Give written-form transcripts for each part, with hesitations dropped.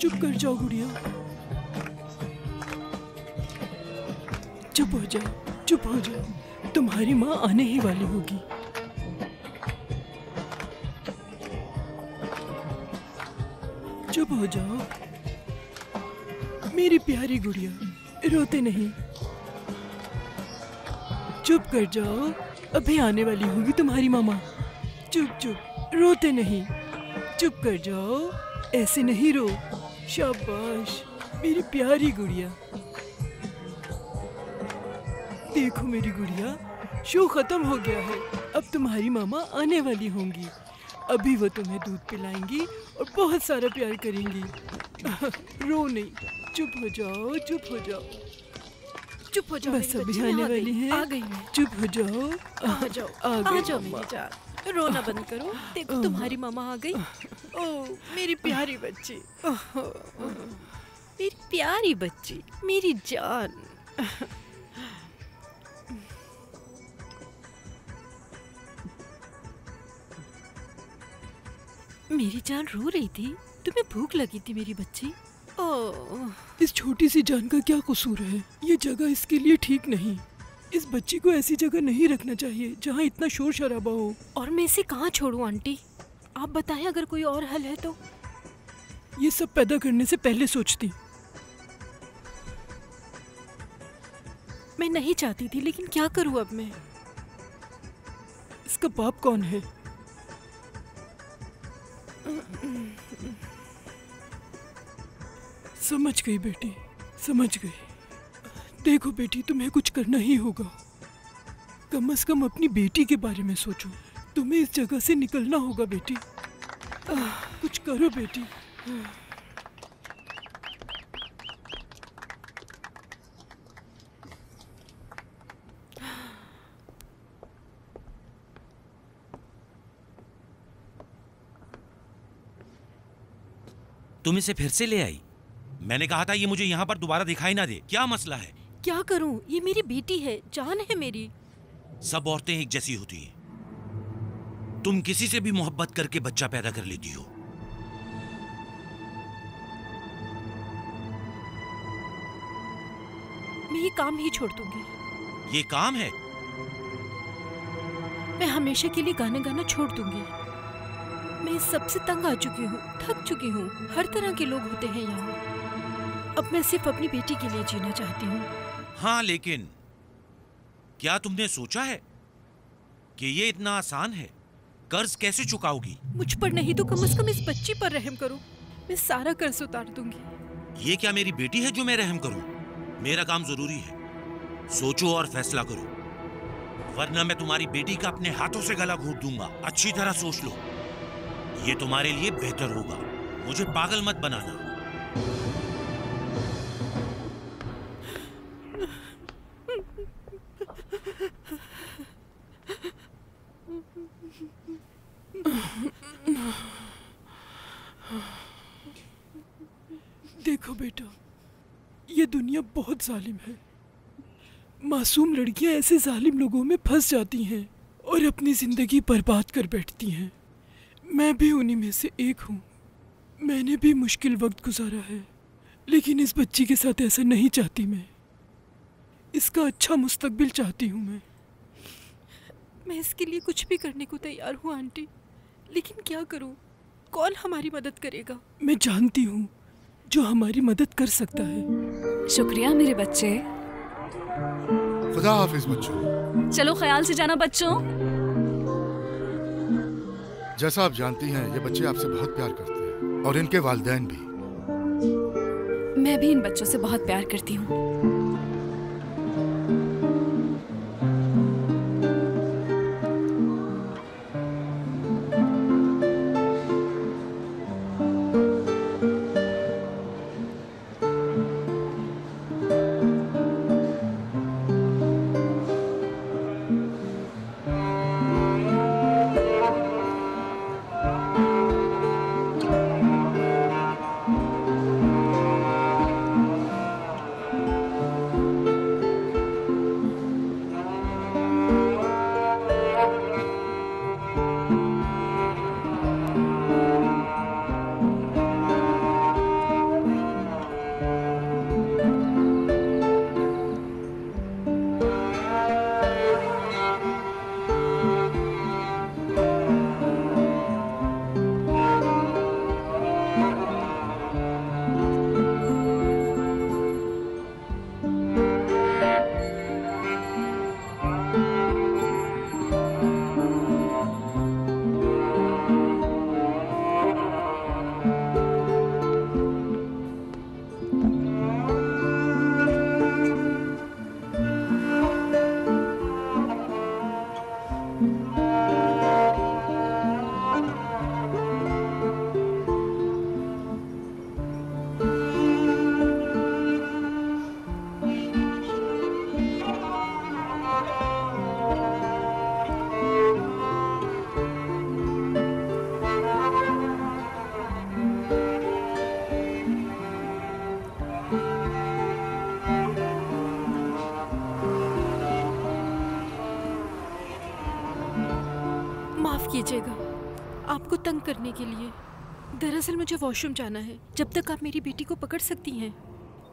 चुप कर जाओ गुड़िया, चुप हो जाओ, चुप हो जाओ। तुम्हारी माँ आने ही वाली होगी। चुप हो जाओ मेरी प्यारी गुड़िया, रोते नहीं। चुप कर जाओ, अभी आने वाली होगी तुम्हारी मामा। चुप चुप, रोते नहीं। चुप कर जाओ, ऐसे नहीं रो। शाबाश मेरी प्यारी गुड़िया। देखो मेरी गुड़िया, शो खत्म हो गया है। अब तुम्हारी मामा आने वाली होंगी। अभी वो तुम्हें दूध पिलाएंगी और बहुत सारा प्यार करेंगी। रो नहीं, चुप हो जाओ, चुप हो जाओ, चुप हो जाओ। बस अभी आने वाली है। आ गई मैं। चुप हो जाओ, आ जाओ, आ जाओ मेरी जान। रोना बंद करो। देखो तुम्हारी मामा आ गई। ओ मेरी प्यारी बच्ची, मेरी प्यारी बच्ची, मेरी जान। मेरी जान रो रही थी। तुम्हें भूख लगी थी मेरी बच्ची। ओह, इस छोटी सी जान का क्या कसूर है? ये जगह इसके लिए ठीक नहीं। इस बच्ची को ऐसी जगह नहीं रखना चाहिए जहाँ इतना शोर शराबा हो। और मैं इसे कहाँ छोड़ूं आंटी? आप बताएं अगर कोई और हल है तो। ये सब पैदा करने से पहले सोचती। मैं नहीं चाहती थी, लेकिन क्या करूं अब मैं? इसका बाप कौन है? समझ गई बेटी, समझ गई। देखो बेटी, तुम्हें कुछ करना ही होगा। कम से कम अपनी बेटी के बारे में सोचो। तुम्हें इस जगह से निकलना होगा बेटी। कुछ करो बेटी। तुम इसे फिर से ले आई? मैंने कहा था ये मुझे यहाँ पर दोबारा दिखाई ना दे। क्या मसला है? क्या करूं? ये मेरी बेटी है, जान है मेरी। सब औरतें एक जैसी होती हैं। तुम किसी से भी मोहब्बत करके बच्चा पैदा कर लेती हो। मैं ये काम ही छोड़ दूंगी। ये काम है? मैं हमेशा के लिए गाना गाना छोड़ दूंगी। मैं सबसे तंग आ चुकी हूँ, थक चुकी हूँ। हर तरह के लोग होते हैं यहाँ। अब मैं सिर्फ अपनी बेटी के लिए जीना चाहती हूँ। हाँ, लेकिन क्या तुमने सोचा है कि ये इतना आसान है? कर्ज कैसे चुकाओगी? मुझ पर नहीं तो कम से कम इस बच्ची पर रहम करो। मैं सारा कर्ज उतार दूंगी। ये क्या मेरी बेटी है जो मैं रहम करूं? मेरा काम जरूरी है। सोचो और फैसला करो, वरना मैं तुम्हारी बेटी का अपने हाथों से गला घोट दूंगा। अच्छी तरह सोच लो, ये तुम्हारे लिए बेहतर होगा। मुझे पागल मत बनाना। देखो बेटा, ये दुनिया बहुत जालिम है। मासूम लड़कियां ऐसे जालिम लोगों में फंस जाती हैं और अपनी जिंदगी बर्बाद कर बैठती हैं। मैं भी उन्हीं में से एक हूँ। मैंने भी मुश्किल वक्त गुजारा है, लेकिन इस बच्ची के साथ ऐसा नहीं चाहती मैं। इसका अच्छा मुस्तकबिल चाहती हूँ मैं इसके लिए कुछ भी करने को तैयार हूँ आंटी, लेकिन क्या करूँ? कौन हमारी मदद करेगा? मैं जानती हूँ जो हमारी मदद कर सकता है। शुक्रिया मेरे बच्चे। खुदा हाफिज बच्चों। चलो ख्याल से जाना बच्चों। जैसा आप जानती हैं, ये बच्चे आपसे बहुत प्यार करते हैं और इनके वालिदैन भी। मैं भी इन बच्चों से बहुत प्यार करती हूँ। माफ कीजिएगा आपको तंग करने के लिए। दरअसल मुझे वॉशरूम जाना है। जब तक आप मेरी बेटी को पकड़ सकती हैं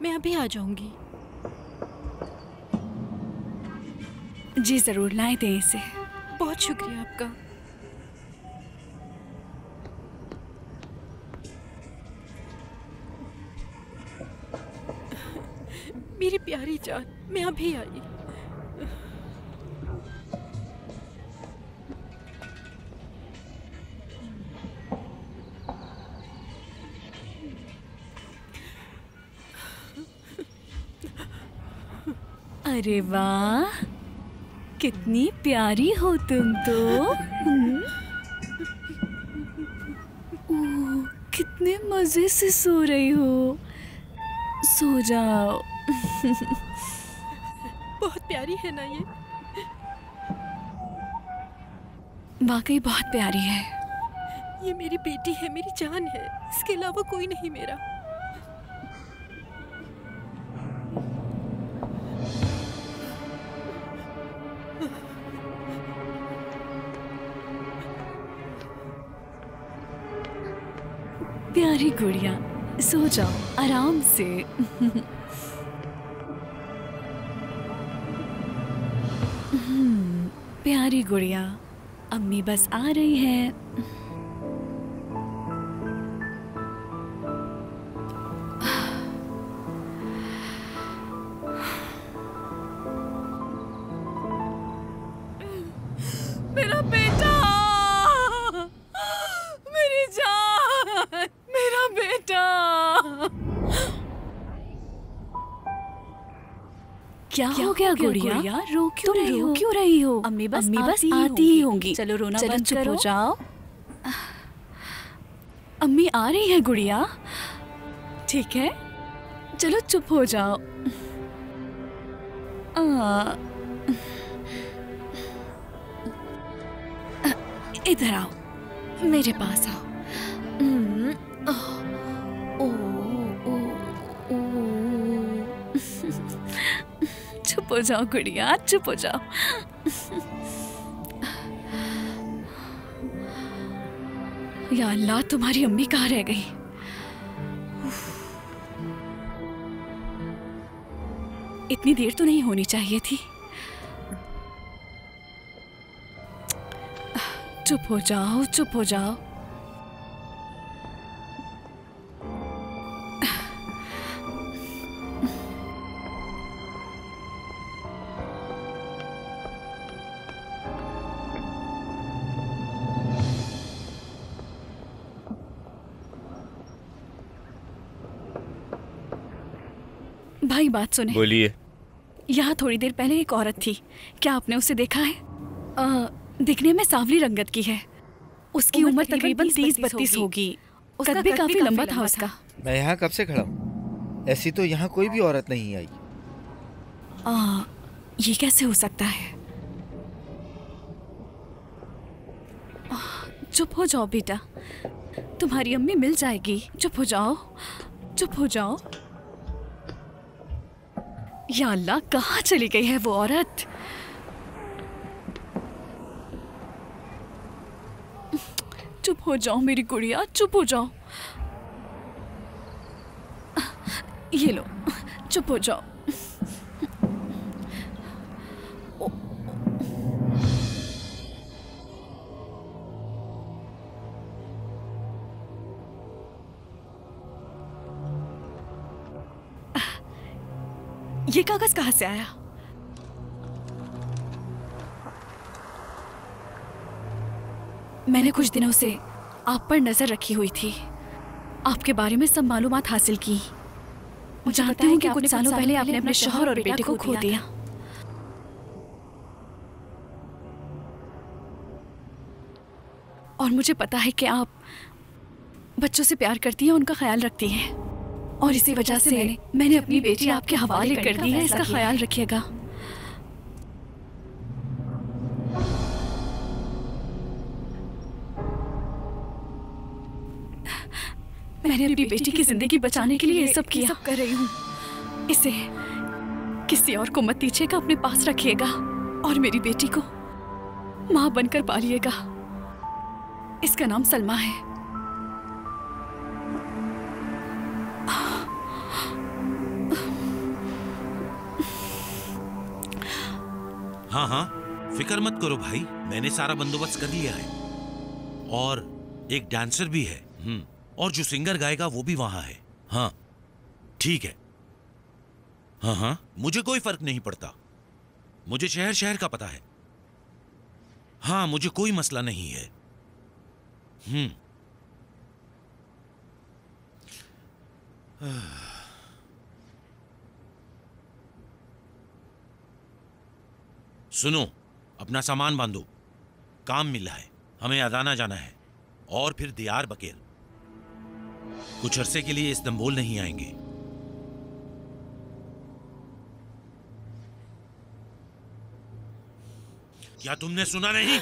मैं अभी आ जाऊंगी। जी जरूर, लाए दें इसे। बहुत शुक्रिया आपका। मेरी प्यारी जान, मैं अभी आई। अरे वाह, कितनी प्यारी हो तुम तो। ओह, कितने मजे से सो रही हो। सो जाओ। बहुत प्यारी है ना ये? वाकई बहुत प्यारी है। ये मेरी बेटी है, मेरी जान है। इसके अलावा कोई नहीं मेरा। प्यारी गुड़िया, सो जाओ आराम से। प्यारी गुड़िया, अम्मी बस आ रही है। मेरा बेटा, मेरी जान, मेरा बेटा। क्या हो गया गुड़िया? रो क्यों रही हो? अम्मी बस आती ही होंगी। चलो रोना बंद करो। चुप हो जाओ। अम्मी आ रही है गुड़िया। ठीक है, चलो चुप हो जाओ। इधर आओ, मेरे पास आओ। चुप हो जाओ गुड़िया, चुप हो जाओ। या अल्लाह, तुम्हारी अम्मी कहाँ रह गई? इतनी देर तो नहीं होनी चाहिए थी। चुप हो जाओ, चुप हो जाओ। भाई बात सुने। बोलिए। यहाँ थोड़ी देर पहले एक औरत थी, क्या आपने उसे देखा है? दिखने में सांवली रंगत की है। उसकी उम्र तकरीबन 30-32 होगी। कद भी काफी लंबा था उसका। मैं यहाँ कब से खड़ा हूँ, ऐसी तो यहाँ कोई भी औरत नहीं आई। ये कैसे हो सकता है? चुप हो जाओ बेटा, तुम्हारी अम्मी मिल जाएगी। चुप हो जाओ, चुप हो जाओ। या अल्लाह, कहाँ चली गई है वो औरत? चुप हो जाओ मेरी गुड़िया, चुप हो जाओ। ये लो, चुप हो जाओ। ये कागज कहाँ से आया? मैंने कुछ दिनों से आप पर नजर रखी हुई थी, आपके बारे में सब मालूमात हासिल की। जानती हूँ कि कुछ सालों पहले आपने अपने शौहर और बेटे को खो दिया। और मुझे पता है कि आप बच्चों से प्यार करती हैं, उनका ख्याल रखती हैं, और इसी वजह से मैंने अपनी बेटी आपके हवाले कर दी है। इसका ख्याल रखिएगा। मैंने अपनी बेटी की जिंदगी बचाने के लिए ये सब किया, सब कर रही हूँ। इसे किसी और को मत दीजिएगा, अपने पास रखिएगा और मेरी बेटी को माँ बनकर पालिएगा। इसका नाम सलमा है। हाँ हाँ, फिक्र मत करो भाई, मैंने सारा बंदोबस्त कर लिया है। और एक डांसर भी है। और जो सिंगर गाएगा वो भी वहां है। हाँ ठीक है। हाँ हाँ, मुझे कोई फर्क नहीं पड़ता, मुझे शहर शहर का पता है। हाँ, मुझे कोई मसला नहीं है। सुनो, अपना सामान बांधो, काम मिला है, हमें अदाना जाना है और फिर दियार बकेर। कुछ अरसे के लिए इस्तांबुल नहीं आएंगे। क्या तुमने सुना नहीं?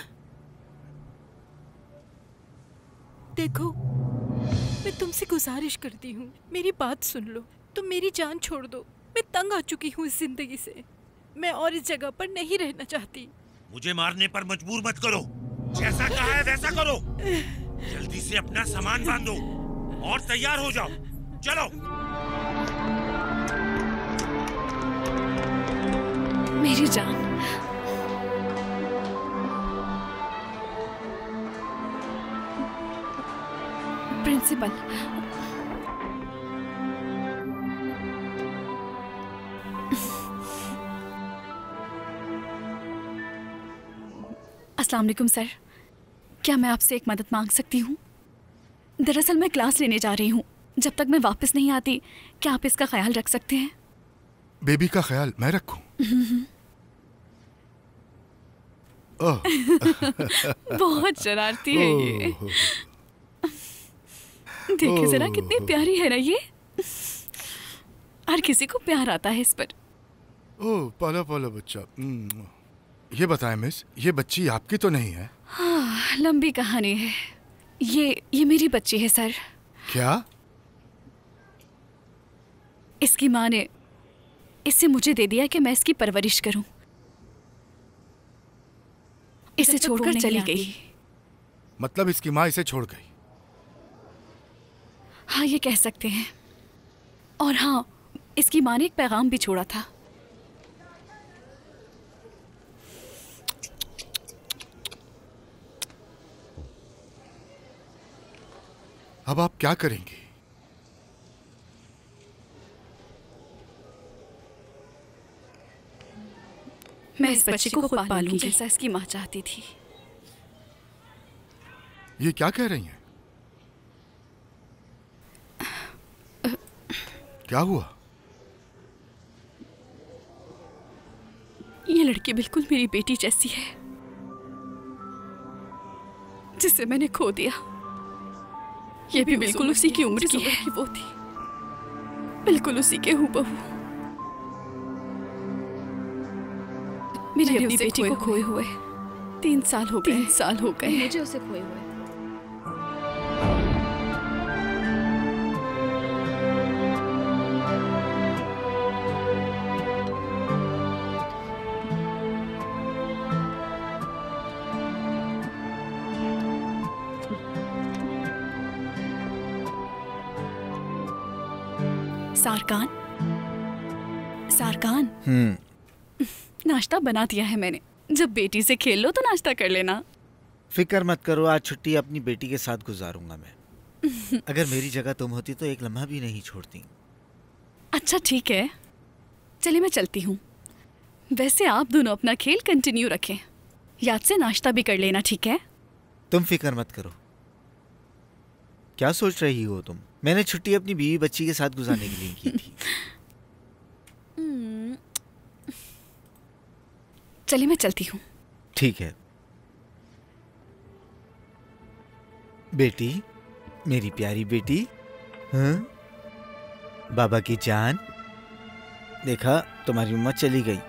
देखो, मैं तुमसे गुजारिश करती हूँ, मेरी बात सुन लो। तुम मेरी जान छोड़ दो, मैं तंग आ चुकी हूँ इस जिंदगी से। मैं और इस जगह पर नहीं रहना चाहती। मुझे मारने पर मजबूर मत करो, जैसा कहा है वैसा करो। जल्दी से अपना सामान बांधो और तैयार हो जाओ, चलो। मेरी जान, प्रिंसिपल, अस्सलाम वालेकुम सर, क्या मैं आपसे एक मदद मांग सकती हूँ? दरअसल मैं क्लास लेने जा रही हूँ, जब तक मैं वापस नहीं आती क्या आप इसका ख्याल रख सकते हैं? बेबी का ख्याल मैं रखूं? बहुत शरारती है ये। देखिए जरा कितनी प्यारी है ना ये। हर किसी को प्यार आता है इस पर। ओह पाला पाला बच्चा। ये बताएं मिस, ये बच्ची आपकी तो नहीं है? हाँ, लंबी कहानी है। ये मेरी बच्ची है सर। क्या? इसकी माँ ने इसे मुझे दे दिया कि मैं इसकी परवरिश करूं। इसे छोड़कर चली गई। मतलब इसकी माँ इसे छोड़ गई? हाँ, ये कह सकते हैं। और हाँ, इसकी माँ ने एक पैगाम भी छोड़ा था। अब आप क्या करेंगी? मैं इस बच्चे को खुद पालूंगी जैसा इसकी माँ चाहती थी। ये क्या कह रही हैं? क्या हुआ? ये लड़की बिल्कुल मेरी बेटी जैसी है, जिसे मैंने खो दिया। ये भी बिल्कुल उसी की उम्र की है। वो थी बिल्कुल उसी के हूबहू। मेरी अपनी बेटी को खोए हुए 3 साल हो गए। मुझे उसे खोए हुए। सारकान, नाश्ता बना दिया है मैंने। जब बेटी से खेल लो तो नाश्ता कर लेना। फिक्र मत करो, आज छुट्टी अपनी बेटी के साथ गुजारूंगा मैं। अगर मेरी जगह तुम होती तो एक लम्हा भी नहीं छोड़ती। अच्छा ठीक है, चलिए मैं चलती हूँ। वैसे आप दोनों अपना खेल कंटिन्यू रखें, याद से नाश्ता भी कर लेना, ठीक है? तुम फिक्र मत करो। क्या सोच रही हो तुम? मैंने छुट्टी अपनी बीवी बच्ची के साथ गुजारने के लिए की थी। चलिए मैं चलती हूँ। ठीक है बेटी, मेरी प्यारी बेटी। हाँ? बाबा की जान, देखा तुम्हारी उम्र चली गई।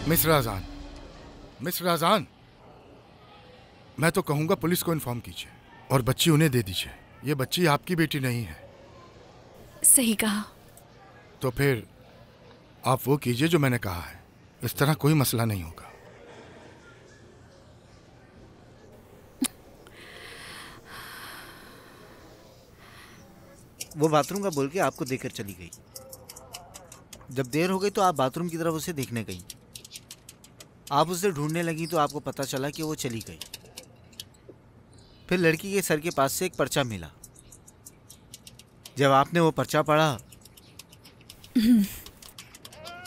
मिस राजान, मिस राजान, मैं तो कहूंगा पुलिस को इन्फॉर्म कीजिए और बच्ची उन्हें दे दीजिए। ये बच्ची आपकी बेटी नहीं है। सही कहा। तो फिर आप वो कीजिए जो मैंने कहा है। इस तरह कोई मसला नहीं होगा। वो बाथरूम का बोल के आपको देकर चली गई। जब देर हो गई तो आप बाथरूम की तरफ उसे देखने गई। आप उसे ढूंढने लगी तो आपको पता चला कि वो चली गई। फिर लड़की के सर के पास से एक पर्चा मिला। जब आपने वो पर्चा पढ़ा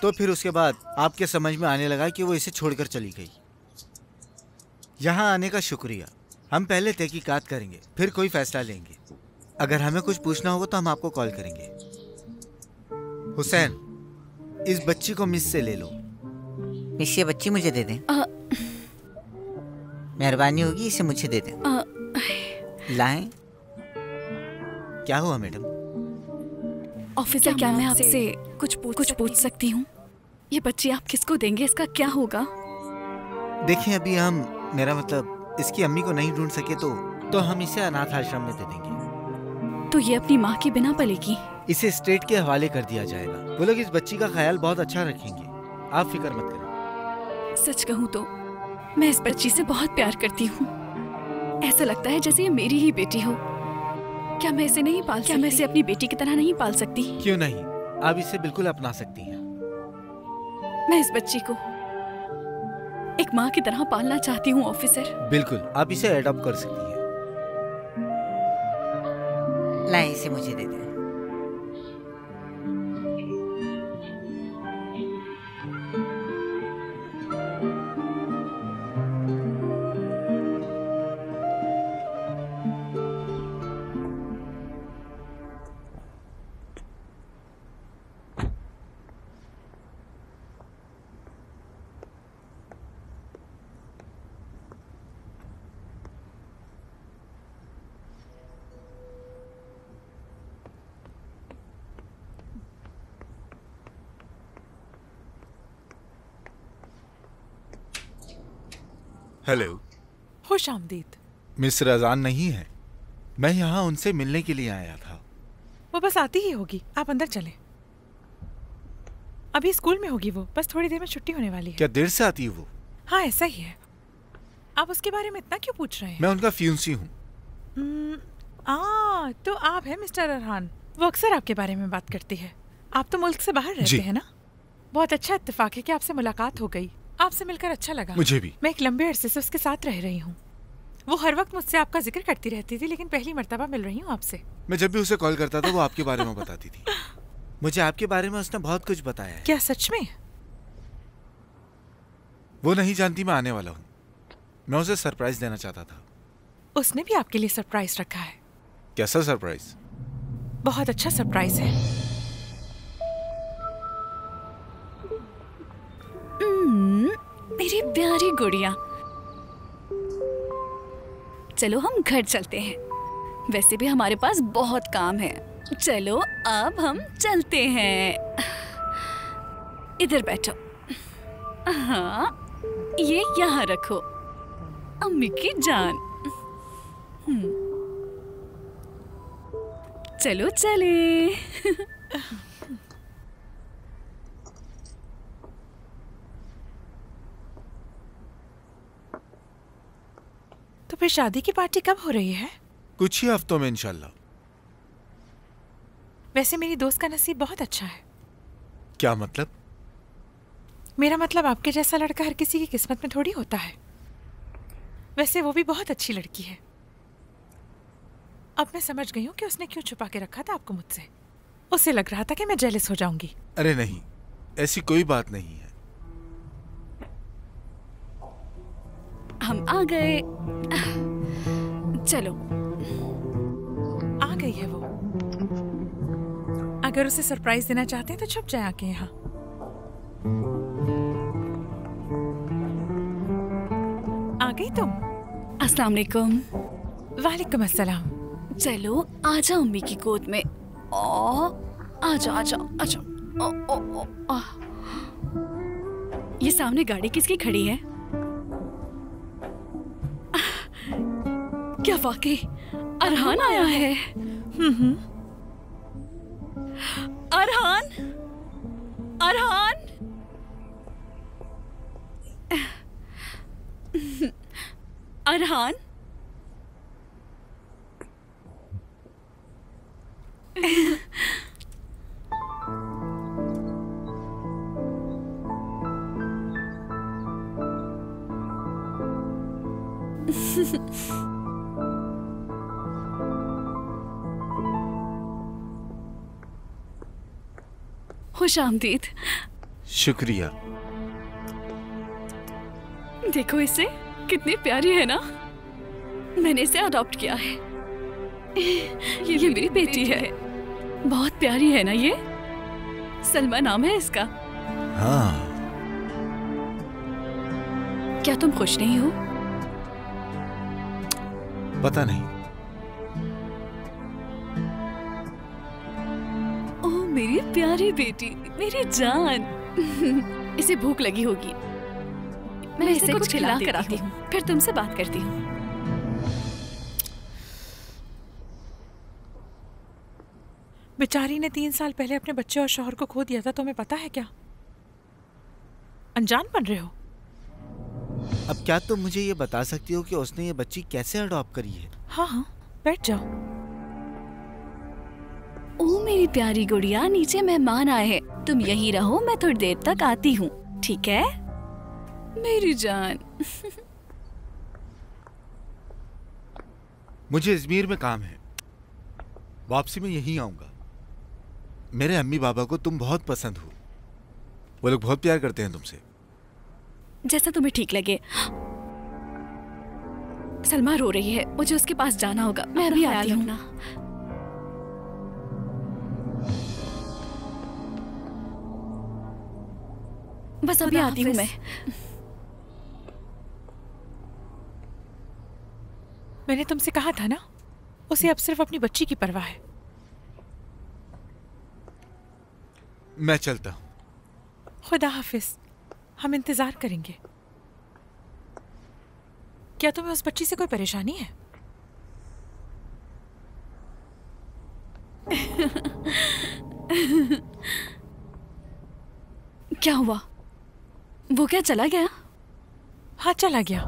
तो फिर उसके बाद आपके समझ में आने लगा कि वो इसे छोड़कर चली गई। यहाँ आने का शुक्रिया। हम पहले तहकीकात करेंगे, फिर कोई फैसला लेंगे। अगर हमें कुछ पूछना होगा तो हम आपको कॉल करेंगे। हुसैन, इस बच्ची को मिस से ले लो। मिस, ये बच्ची मुझे दे दें। मेहरबानी होगी, इसे मुझे दे दें। लाएं। क्या हुआ मैडम? ऑफिसर, क्या मैं आपसे कुछ पूछ सकती हूँ? ये बच्ची आप किसको देंगे? इसका क्या होगा? देखिए, अभी हम, मेरा मतलब, इसकी अम्मी को नहीं ढूंढ सके तो हम इसे अनाथ आश्रम में दे देंगे। तो ये अपनी माँ की बिना पलेगी? इसे स्टेट के हवाले कर दिया जाएगा। वो लोग इस बच्ची का ख्याल बहुत अच्छा रखेंगे, आप फिक्र मत करें। सच कहूँ तो मैं इस बच्ची से बहुत प्यार करती हूँ। ऐसा लगता है जैसे ये मेरी ही बेटी हो। क्या मैं इसे नहीं पाल सकती? क्या मैं इसे अपनी बेटी की तरह नहीं पाल सकती? क्यों नहीं, आप इसे बिल्कुल अपना सकती हैं। मैं इस बच्ची को एक माँ की तरह पालना चाहती हूँ ऑफिसर। बिल्कुल, आप इसे एडॉप्ट कर सकती हैं। लाएं, इसे मुझे दे दें। हेलो। खुश आमदीद। मिस रजान नहीं है, मैं यहाँ उनसे मिलने के लिए आया था। वो बस आती ही होगी, आप अंदर चलें। अभी स्कूल में होगी वो, बस थोड़ी देर में छुट्टी होने वाली है। क्या देर से आती है वो? हाँ, ऐसा ही है। आप उसके बारे में इतना क्यों पूछ रहे हैं? मैं उनका फ्यूंसी हूँ। तो आप हैं मिस्टर अरहान। वो अक्सर आपके बारे में बात करती है। आप तो मुल्क से बाहर रहते हैं ना? बहुत अच्छा इत्तेफाक है कि आपसे मुलाकात हो गई। आपसे मिलकर अच्छा लगा। मुझे भी। मैं एक लंबे अरसे से उसके साथ रह रही हूँ। वो हर वक्त मुझसे आपका जिक्र करती रहती थी, लेकिन पहली मर्तबा मिल रही हूँ आपसे। मैं जब भी उसे कॉल करता था वो आपके बारे में बताती थी। मुझे आपके बारे में उसने बहुत कुछ बताया है। क्या सच में? वो नहीं जानती मैं आने वाला हूँ। मैं उसे सरप्राइज देना चाहता था। उसने भी आपके लिए सरप्राइज रखा है। कैसा सरप्राइज? बहुत अच्छा सरप्राइज है। मेरी प्यारी गुड़िया, चलो हम घर चलते हैं। वैसे भी हमारे पास बहुत काम है। चलो अब हम चलते हैं। इधर बैठो। हाँ, ये यहाँ रखो, अम्मी की जान। चलो चले। तो फिर शादी की पार्टी कब हो रही है? कुछ ही हफ्तों में इंशाल्लाह। वैसे मेरी दोस्त का नसीब बहुत अच्छा है। क्या मतलब? मेरा मतलब आपके जैसा लड़का हर किसी की किस्मत में थोड़ी होता है। वैसे वो भी बहुत अच्छी लड़की है। अब मैं समझ गई हूँ कि उसने क्यों छुपा के रखा था आपको मुझसे। उसे लग रहा था कि मैं जेलस हो जाऊंगी। अरे नहीं, ऐसी कोई बात नहीं है। हम आ गए। चलो। आ गई है वो। अगर उसे सरप्राइज देना चाहते हैं तो छुप जाए आके यहाँ। आ गई तुम? अस्सलाम वालेकुम। वालेकुम अस्सलाम। चलो आ जाओ अम्मी की गोद में। आ जाओ आ जाओ आ जाओ। ये सामने गाड़ी किसकी खड़ी है? क्या वाकई अरहान आया है? अरहान, अरहान, अरहान, खुश आमदीद। शुक्रिया। देखो इसे, कितनी प्यारी है ना। मैंने इसे अडॉप्ट किया है। ये मेरी बेटी है। बहुत प्यारी है ना ये। सलमा नाम है इसका। हाँ। क्या तुम खुश नहीं हो? पता नहीं। ओह मेरी प्यारी बेटी, मेरी जान। इसे भूख लगी होगी। मैं इसे कुछ खिला कर आती हूँ, फिर तुमसे बात करती हूँ। बेचारी ने 3 साल पहले अपने बच्चे और शौहर को खो दिया था। तुम्हें पता है क्या? अनजान बन रहे हो। अब क्या तुम मुझे ये बता सकती हो कि उसने ये बच्ची कैसे अडॉप्ट करी है? हाँ हाँ, बैठ जाओ। ओह मेरी प्यारी गुड़िया, नीचे मेहमान आए हैं। तुम यही रहो, मैं थोड़ी देर तक आती हूँ, ठीक है मेरी जान? मुझे अजमेर में काम है, वापसी में यहीं आऊंगा। मेरे अम्मी बाबा को तुम बहुत पसंद हो। वो लोग बहुत प्यार करते हैं तुमसे। जैसा तुम्हें ठीक लगे। सलमा रो रही है, मुझे उसके पास जाना होगा। मैं अभी आती हूँ ना। बस अभी आती हूँ मैं। मैंने तुमसे कहा था ना, उसे अब सिर्फ अपनी बच्ची की परवाह है। मैं चलता हूँ। खुदा हाफिज। हम इंतजार करेंगे। क्या तुम्हें उस बच्ची से कोई परेशानी है? क्या हुआ? वो क्या चला गया? हाँ चला गया।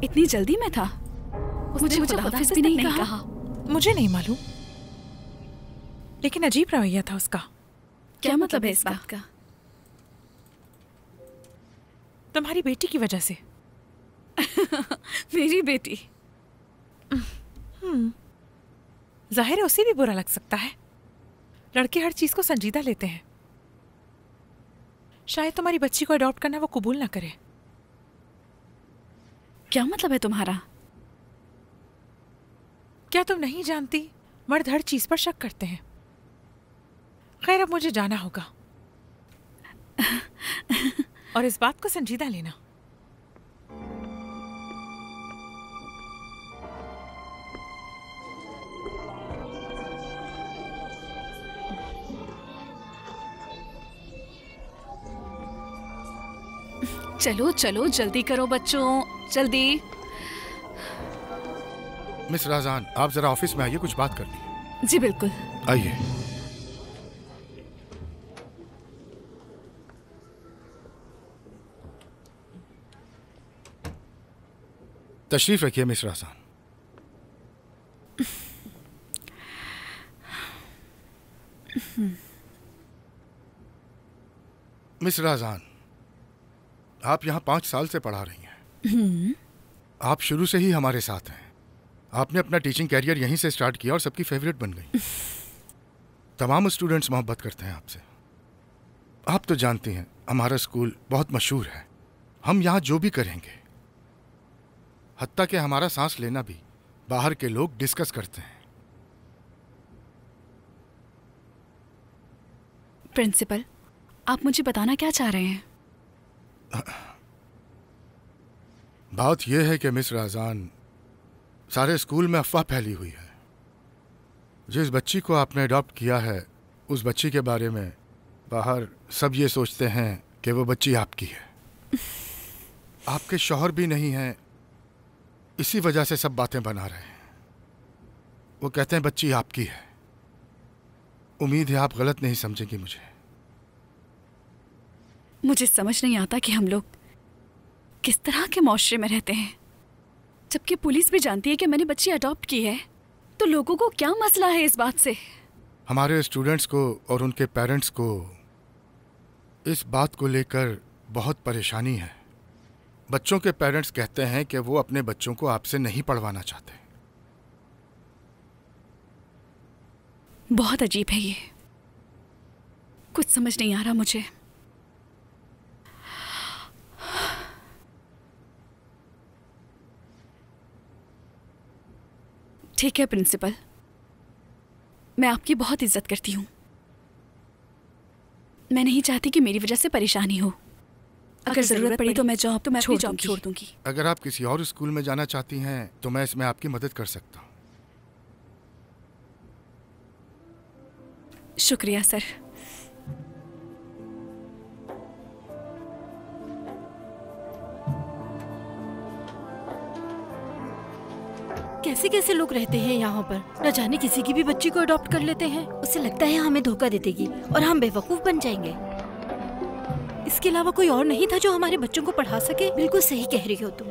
इतनी जल्दी में था? मुझे खुदा हाफिज भी नहीं कहा। मुझे नहीं मालूम, लेकिन अजीब रवैया था उसका। क्या मतलब है इस बात का? तुम्हारी बेटी की वजह से। मेरी बेटी? जाहिर है उसे भी बुरा लग सकता है। लड़के हर चीज को संजीदा लेते हैं। शायद तुम्हारी बच्ची को अडॉप्ट करना वो कबूल ना करे। क्या मतलब है तुम्हारा? क्या तुम नहीं जानती, मर्द हर चीज पर शक करते हैं। खैर अब मुझे जाना होगा और इस बात को संजीदा लेना। चलो चलो जल्दी करो बच्चों, जल्दी। मिस राजान, आप जरा ऑफिस में आइए, कुछ बात करनी है। जी बिल्कुल, आइए। तशरीफ रखिए मिस राजान। मिस राजान, आप यहाँ 5 साल से पढ़ा रही हैं। आप शुरू से ही हमारे साथ हैं। आपने अपना टीचिंग कैरियर यहीं से स्टार्ट किया और सबकी फेवरेट बन गई। तमाम स्टूडेंट्स मोहब्बत करते हैं आपसे। आप तो जानती हैं हमारा स्कूल बहुत मशहूर है। हम यहाँ जो भी करेंगे, हत्ता कि हमारा सांस लेना भी बाहर के लोग डिस्कस करते हैं। प्रिंसिपल, आप मुझे बताना क्या चाह रहे हैं? बात यह है कि मिस राजान, सारे स्कूल में अफवाह फैली हुई है। जिस बच्ची को आपने अडॉप्ट किया है, उस बच्ची के बारे में बाहर सब ये सोचते हैं कि वो बच्ची आपकी है। आपके शौहर भी नहीं हैं, इसी वजह से सब बातें बना रहे हैं। वो कहते हैं बच्ची आपकी है। उम्मीद है आप गलत नहीं समझेंगी मुझे। मुझे समझ नहीं आता कि हम लोग किस तरह के माशरे में रहते हैं। जबकि पुलिस भी जानती है कि मैंने बच्ची अडॉप्ट की है, तो लोगों को क्या मसला है इस बात से? हमारे स्टूडेंट्स को और उनके पेरेंट्स को इस बात को लेकर बहुत परेशानी है। बच्चों के पेरेंट्स कहते हैं कि वो अपने बच्चों को आपसे नहीं पढ़वाना चाहते। बहुत अजीब है ये, कुछ समझ नहीं आ रहा मुझे। ठीक है प्रिंसिपल, मैं आपकी बहुत इज्जत करती हूँ। मैं नहीं चाहती कि मेरी वजह से परेशानी हो। अगर जरूरत पड़ी तो मैं जॉब छोड़ दूंगी। अगर आप किसी और स्कूल में जाना चाहती हैं तो मैं इसमें आपकी मदद कर सकता हूँ। शुक्रिया सर। कैसे कैसे लोग रहते हैं यहाँ पर, न जाने किसी की भी बच्ची को अडॉप्ट कर लेते हैं। उसे लगता है हमें धोखा दे देगी और हम बेवकूफ बन जाएंगे। इसके अलावा कोई और नहीं था जो हमारे बच्चों को पढ़ा सके। बिल्कुल सही कह रही हो तुम।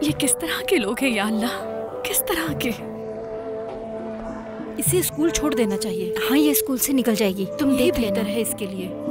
ये किस तरह के लोग हैं या अल्लाह, किस तरह के? इसे स्कूल छोड़ देना चाहिए। हाँ, ये स्कूल से निकल जाएगी। तुम यही देख बेहतर लेना। है इसके लिए।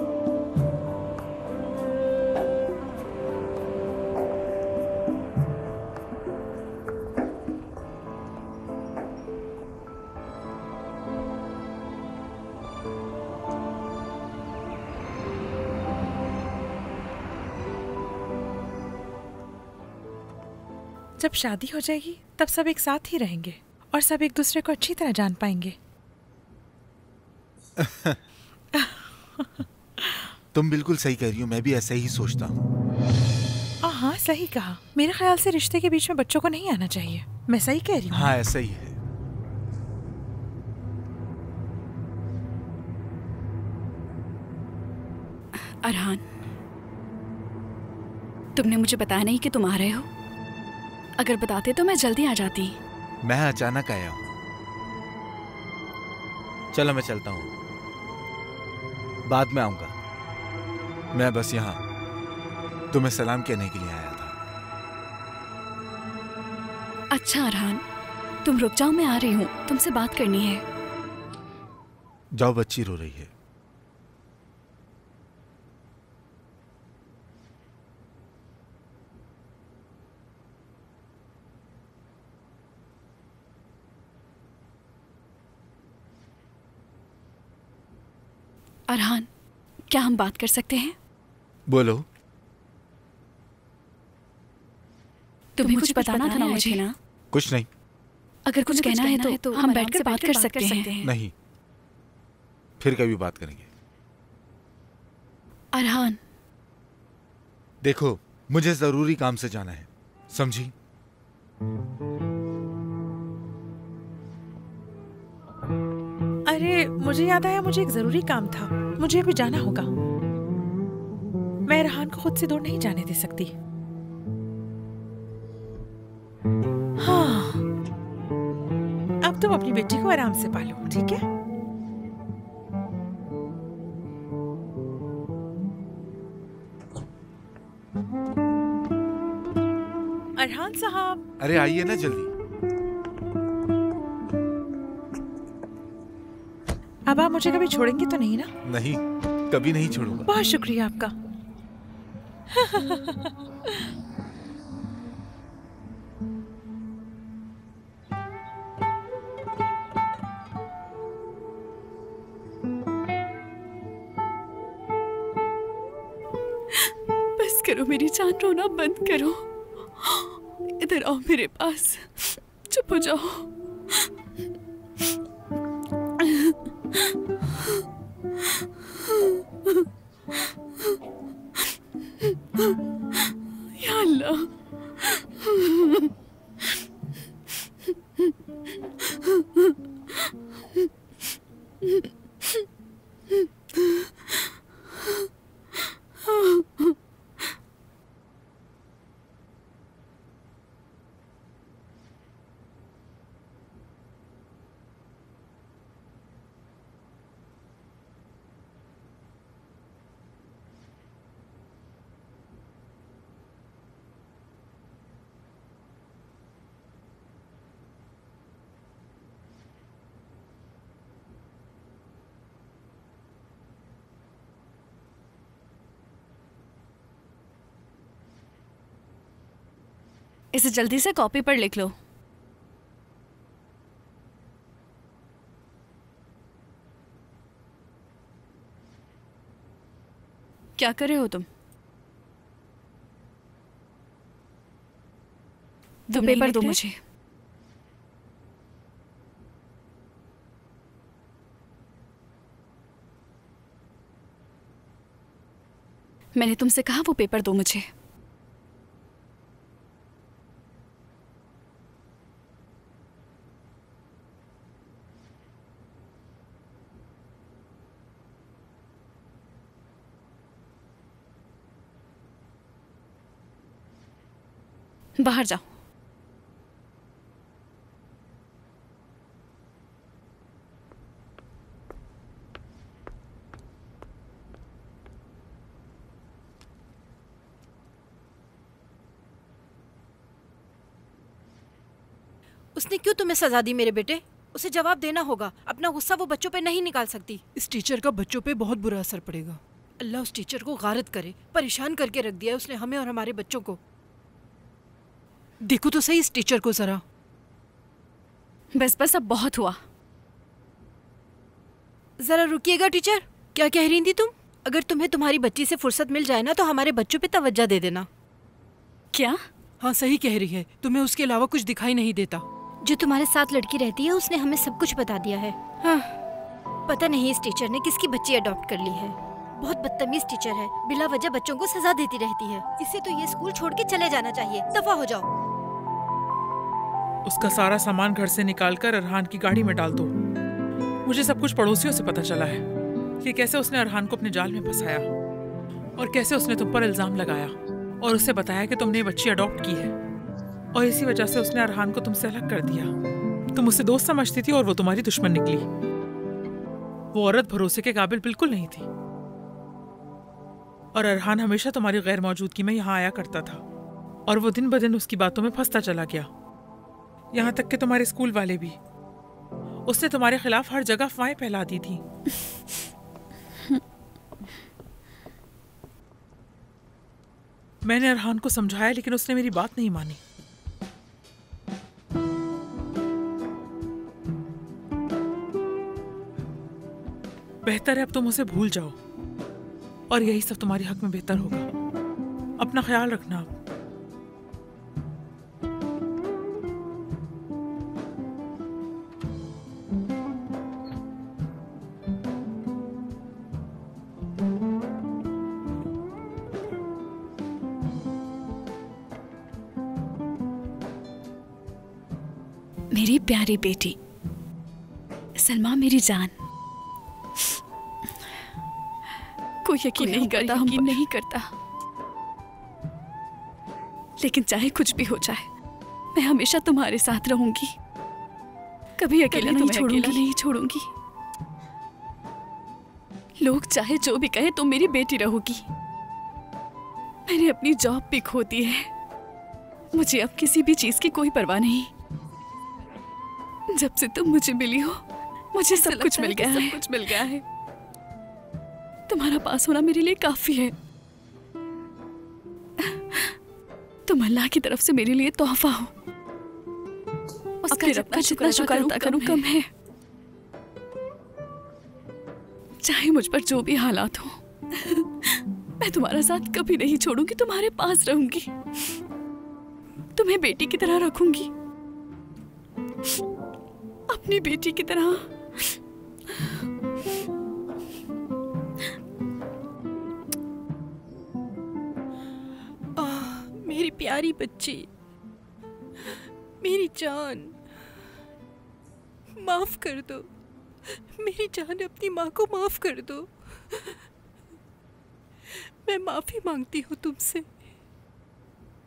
जब शादी हो जाएगी तब सब एक साथ ही रहेंगे और सब एक दूसरे को अच्छी तरह जान पाएंगे। तुम बिल्कुल सही कह रही हो, मैं भी ऐसा ही सोचता हूँ। हाँ, सही कहा। मेरे ख्याल से रिश्ते के बीच में बच्चों को नहीं आना चाहिए। मैं सही कह रही हूँ? हाँ, ऐसा ही है। अरहान, तुमने मुझे बताया नहीं कि तुम आ रहे हो। अगर बताते तो मैं जल्दी आ जाती। मैं अचानक आया हूँ। चलो मैं चलता हूँ, बाद में आऊंगा। मैं बस यहाँ तुम्हें सलाम कहने के लिए आया था। अच्छा अरहान, तुम रुक जाओ, मैं आ रही हूँ, तुमसे बात करनी है। जाओ, बच्ची रो रही है। अरहान, क्या हम बात कर सकते हैं? बोलो। तुम्हें कुछ बताना था ना मुझे ना? कुछ नहीं। अगर कुछ कहना है तो हम बैठकर बात कर सकते हैं। नहीं, फिर कभी बात करेंगे। अरहान, देखो, मुझे जरूरी काम से जाना है, समझी? अरे, मुझे याद आया, मुझे एक जरूरी काम था। मुझे अभी जाना होगा। मैं रहान को खुद से दूर नहीं जाने दे सकती। हाँ, अब तुम अपनी बेटी को आराम से पालो, ठीक है? अरहान साहब। अरे आइए ना जल्दी। अब आप मुझे कभी छोड़ेंगे तो नहीं ना? नहीं, कभी नहीं छोड़ूंगा। बहुत शुक्रिया आपका। बस करो मेरी जान, रोना बंद करो। इधर आओ मेरे पास, चुप हो जाओ। या अल्लाह, इसे जल्दी से कॉपी पर लिख लो। क्या कर रहे हो तुम? पेपर दो मुझे। मैंने तुमसे कहा वो पेपर दो मुझे। बाहर जाओ। उसने क्यों तुम्हें सजा दी मेरे बेटे? उसे जवाब देना होगा। अपना गुस्सा वो बच्चों पे नहीं निकाल सकती। इस टीचर का बच्चों पे बहुत बुरा असर पड़ेगा। अल्लाह उस टीचर को गारत करे। परेशान करके रख दिया उसने हमें और हमारे बच्चों को। देखो तो सही इस टीचर को जरा। बस बस, अब बहुत हुआ। जरा रुकिएगा टीचर। क्या कह रही थी तुम? अगर तुम्हें तुम्हारी बच्ची से फुर्सत मिल जाए ना तो हमारे बच्चों पे तवज्जो दे देना। क्या? हाँ सही कह रही है। तुम्हें उसके अलावा कुछ दिखाई नहीं देता। जो तुम्हारे साथ लड़की रहती है उसने हमें सब कुछ बता दिया है। हाँ, पता नहीं इस टीचर ने किसकी बच्ची अडॉप्ट कर ली है। बहुत बदतमीज टीचर है। बिला वजह बच्चों को सजा देती रहती है। इसे तो ये स्कूल छोड़ के चले जाना चाहिए। दफा हो जाओ। उसका सारा सामान घर से निकालकर अरहान की गाड़ी में डाल दो। मुझे सब कुछ पड़ोसियों से पता चला है कि कैसे उसने अरहान को अपने जाल में फंसाया और कैसे उसने तुम पर इल्जाम लगाया और उसे बताया कि तुमने ये बच्ची अडॉप्ट की है और इसी वजह से उसने अरहान को तुमसे अलग कर दिया। तुम उसे दोस्त समझती थी और वो तुम्हारी दुश्मन निकली। वो औरत भरोसे के काबिल बिल्कुल नहीं थी और अरहान हमेशा तुम्हारी गैर मौजूदगी में यहाँ आया करता था और वो दिन ब दिन उसकी बातों में फंसता चला गया। यहाँ तक कि तुम्हारे स्कूल वाले भी। उसने तुम्हारे खिलाफ हर जगह अफवाहें फैला दी थी। मैंने अरहान को समझाया लेकिन उसने मेरी बात नहीं मानी। बेहतर है अब तुम उसे भूल जाओ और यही सब तुम्हारे हक में बेहतर होगा। अपना ख्याल रखना आप। मेरी प्यारी बेटी सलमा, मेरी जान। कोई यकीन नहीं करता, हम नहीं करता, लेकिन चाहे कुछ भी हो जाए मैं हमेशा तुम्हारे साथ रहूंगी। कभी अकेला नहीं छोड़ूंगी। लोग चाहे जो भी कहे तुम मेरी बेटी रहोगी। मैंने अपनी जॉब भी खो दी है। मुझे अब किसी भी चीज की कोई परवाह नहीं। जब से तुम मुझे मिली हो मुझे सब कुछ मिल गया है। तुम्हारा पास होना मेरे लिए काफी है। तुम अल्लाह की तरफ से मेरे लिए तोहफा हो। उसका जितना शुक्र अदा करूं कम है। चाहे मुझ पर जो भी हालात हो मैं तुम्हारा साथ कभी नहीं छोड़ूंगी। तुम्हारे पास रहूंगी। तुम्हें बेटी की तरह रखूंगी, अपनी बेटी की तरह। मेरी प्यारी बच्ची, मेरी जान, माफ कर दो मेरी जान। अपनी माँ को माफ कर दो। मैं माफी मांगती हूँ तुमसे।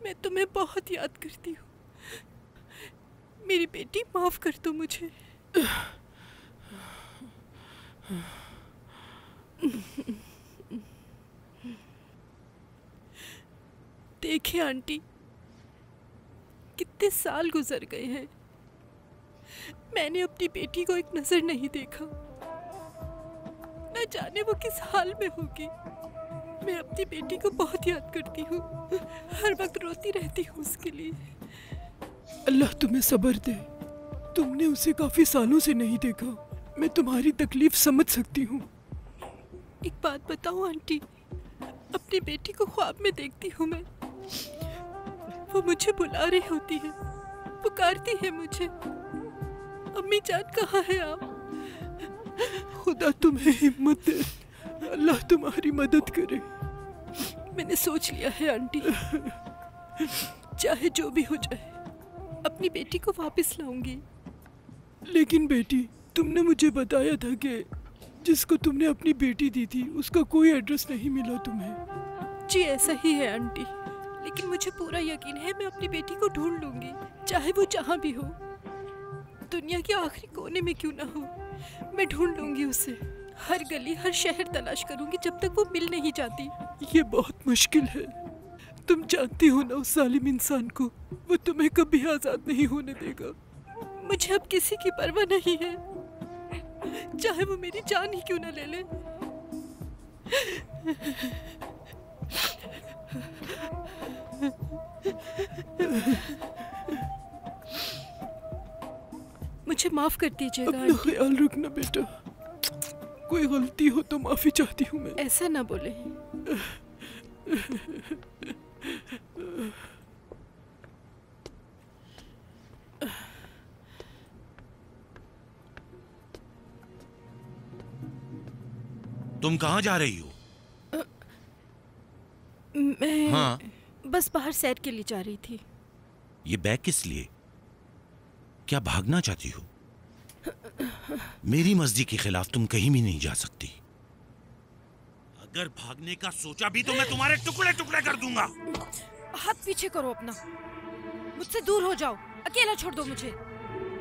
मैं तुम्हें बहुत याद करती हूँ। मेरी बेटी, माफ कर दो मुझे। देखिए आंटी, कितने साल गुजर गए हैं। मैंने अपनी बेटी को एक नजर नहीं देखा। न जाने वो किस हाल में होगी। मैं अपनी बेटी को बहुत याद करती हूँ। हर वक्त रोती रहती हूँ उसके लिए। अल्लाह तुम्हें सब्र दे। तुमने उसे काफी सालों से नहीं देखा। मैं तुम्हारी तकलीफ समझ सकती हूँ। एक बात बताऊं आंटी, अपनी बेटी को ख्वाब में देखती हूँ मैं। वो मुझे बुला रही होती है, पुकारती है मुझे, अम्मी जान कहाँ है आप? खुदा तुम्हें हिम्मत दे, अल्लाह तुम्हारी मदद करे। मैंने सोच लिया है आंटी, चाहे जो भी हो जाए अपनी बेटी को वापस लाऊंगी। लेकिन बेटी, तुमने मुझे बताया था कि जिसको तुमने अपनी बेटी दी थी उसका कोई एड्रेस नहीं मिला तुम्हें। जी ऐसा ही है आंटी, लेकिन मुझे पूरा यकीन है मैं अपनी बेटी को ढूंढ लूंगी, चाहे वो जहाँ भी हो, दुनिया के आखिरी कोने में क्यों ना हो। मैं ढूंढ लूंगी उसे, हर गली हर शहर तलाश करूंगी जब तक वो मिल नहीं जाती। ये बहुत मुश्किल है। तुम जानती हो ना उस जालिम इंसान को, वो तुम्हें कभी आजाद नहीं होने देगा। मुझे अब किसी की परवाह नहीं है, चाहे वो मेरी जान ही क्यों ना ले ले। मुझे माफ कर दीजिएगा। अपना ख्याल रखना बेटा, कोई गलती हो तो माफी चाहती हूँ मैं। ऐसा ना बोले। तुम कहाँ जा रही हो? मैं हाँ? बस बाहर सैर के लिए जा रही थी। ये बैग किस लिए? क्या भागना चाहती हो? मेरी मर्जी के खिलाफ तुम कहीं भी नहीं जा सकती। अगर भागने का सोचा भी तो मैं तुम्हारे टुकड़े टुकड़े कर दूंगा। हाथ पीछे करो अपना, मुझसे दूर हो जाओ, अकेला छोड़ दो मुझे।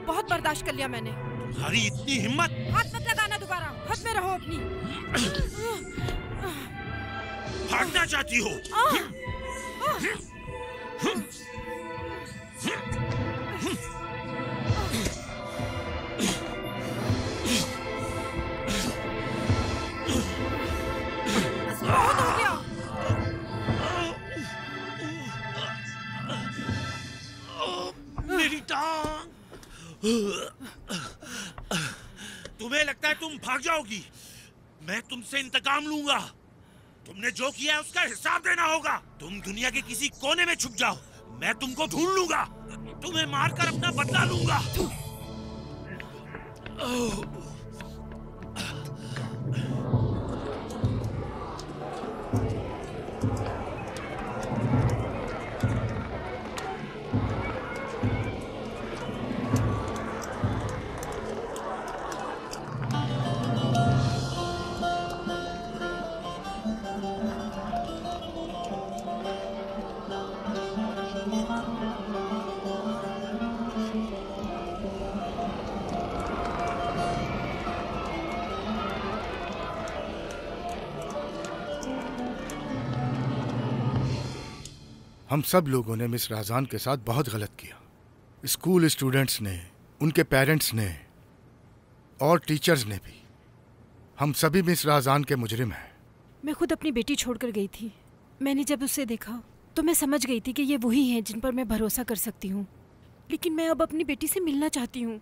बहुत बर्दाश्त कर लिया मैंने। तुम्हारी इतनी हिम्मत! हाथ मत लगाना दोबारा, हाथ में रहो अपनी। भागना चाहती हो? बहुत हो गया। मेरी टांग! तुम्हें लगता है तुम भाग जाओगी? मैं तुमसे इंतकाम लूंगा। तुमने जो किया है उसका हिसाब देना होगा। तुम दुनिया के किसी कोने में छुप जाओ, मैं तुमको ढूंढ लूंगा, तुम्हें मारकर अपना बदला लूंगा। हम सब लोगों ने मिस राजान के साथ बहुत गलत किया। स्कूल स्टूडेंट्स ने, उनके पेरेंट्स ने और टीचर्स ने भी। हम सभी मिस राजान के मुजरिम हैं। मैं खुद अपनी बेटी छोड़कर गई थी। मैंने जब उसे देखा तो मैं समझ गई थी कि ये वही हैं जिन पर मैं भरोसा कर सकती हूँ। लेकिन मैं अब अपनी बेटी से मिलना चाहती हूँ।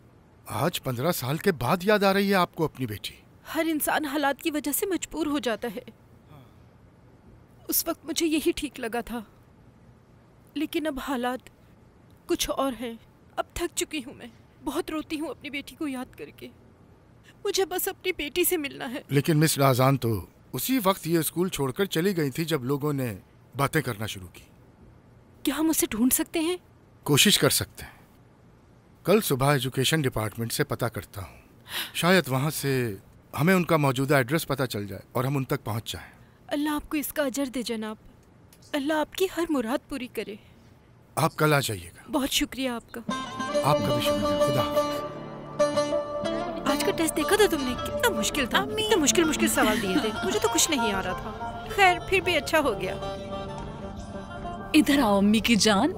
आज 15 साल के बाद याद आ रही है आपको अपनी बेटी? हर इंसान हालात की वजह से मजबूर हो जाता है। उस वक्त मुझे यही ठीक लगा था, लेकिन अब हालात कुछ और हैं। अब थक चुकी हूँ मैं, बहुत रोती हूँ अपनी बेटी को याद करके। मुझे बस अपनी बेटी से मिलना है। लेकिन मिस राजान तो उसी वक्त ये स्कूल छोड़कर चली गई थी जब लोगों ने बातें करना शुरू की। क्या हम उसे ढूंढ सकते हैं? कोशिश कर सकते हैं। कल सुबह एजुकेशन डिपार्टमेंट से पता करता हूँ, शायद वहाँ से हमें उनका मौजूदा एड्रेस पता चल जाए और हम उन तक पहुँच जाएं। अल्लाह आपको इसका अजर दे जनाब। अल्लाह आपकी हर मुराद पूरी करे। आप कल आ जाइएगा। बहुत शुक्रिया आपका। आपका भी शुक्रिया। खुदा। आज का टेस्ट देखा था तुमने? कितना मुश्किल था। कितने मुश्किल मुश्किल सवाल दिए थे। मुझे तो कुछ नहीं आ रहा था। खैर फिर भी अच्छा हो गया। इधर आओ अम्मी की जान।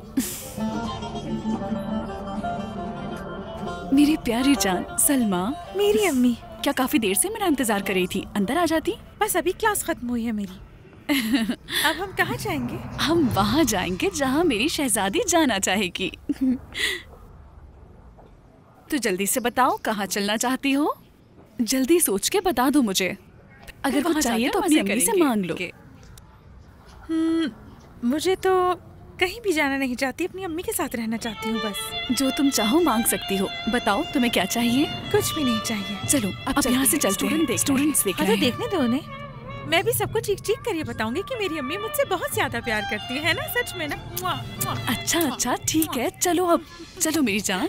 मेरी प्यारी जान सलमा। मेरी अम्मी। क्या काफी देर से मेरा इंतजार कर रही थी? अंदर आ जाती। बस अभी क्लास खत्म हुई है मेरी। अब हम कहाँ जाएंगे? हम वहाँ जाएंगे जहाँ मेरी शहजादी जाना चाहेगी। तो जल्दी से बताओ कहाँ चलना चाहती हो? जल्दी सोच के बता दो मुझे। अगर कुछ चाहिए तो अपनी अम्मी से मांग लो। मुझे तो कहीं भी जाना नहीं चाहती, अपनी अम्मी के साथ रहना चाहती हूँ बस। जो तुम चाहो मांग सकती हो। बताओ तुम्हें क्या चाहिए? कुछ भी नहीं चाहिए। चलो अब यहाँ से चलते हैं। स्टूडेंट्स देख रहे हैं। देखने दो उन्हें। मैं भी सबको चीख चीख कर ये बताऊंगी कि मेरी अम्मी मुझसे बहुत ज्यादा प्यार करती है ना, सच में ना। अच्छा ठीक है, चलो अब चलो मेरी जान।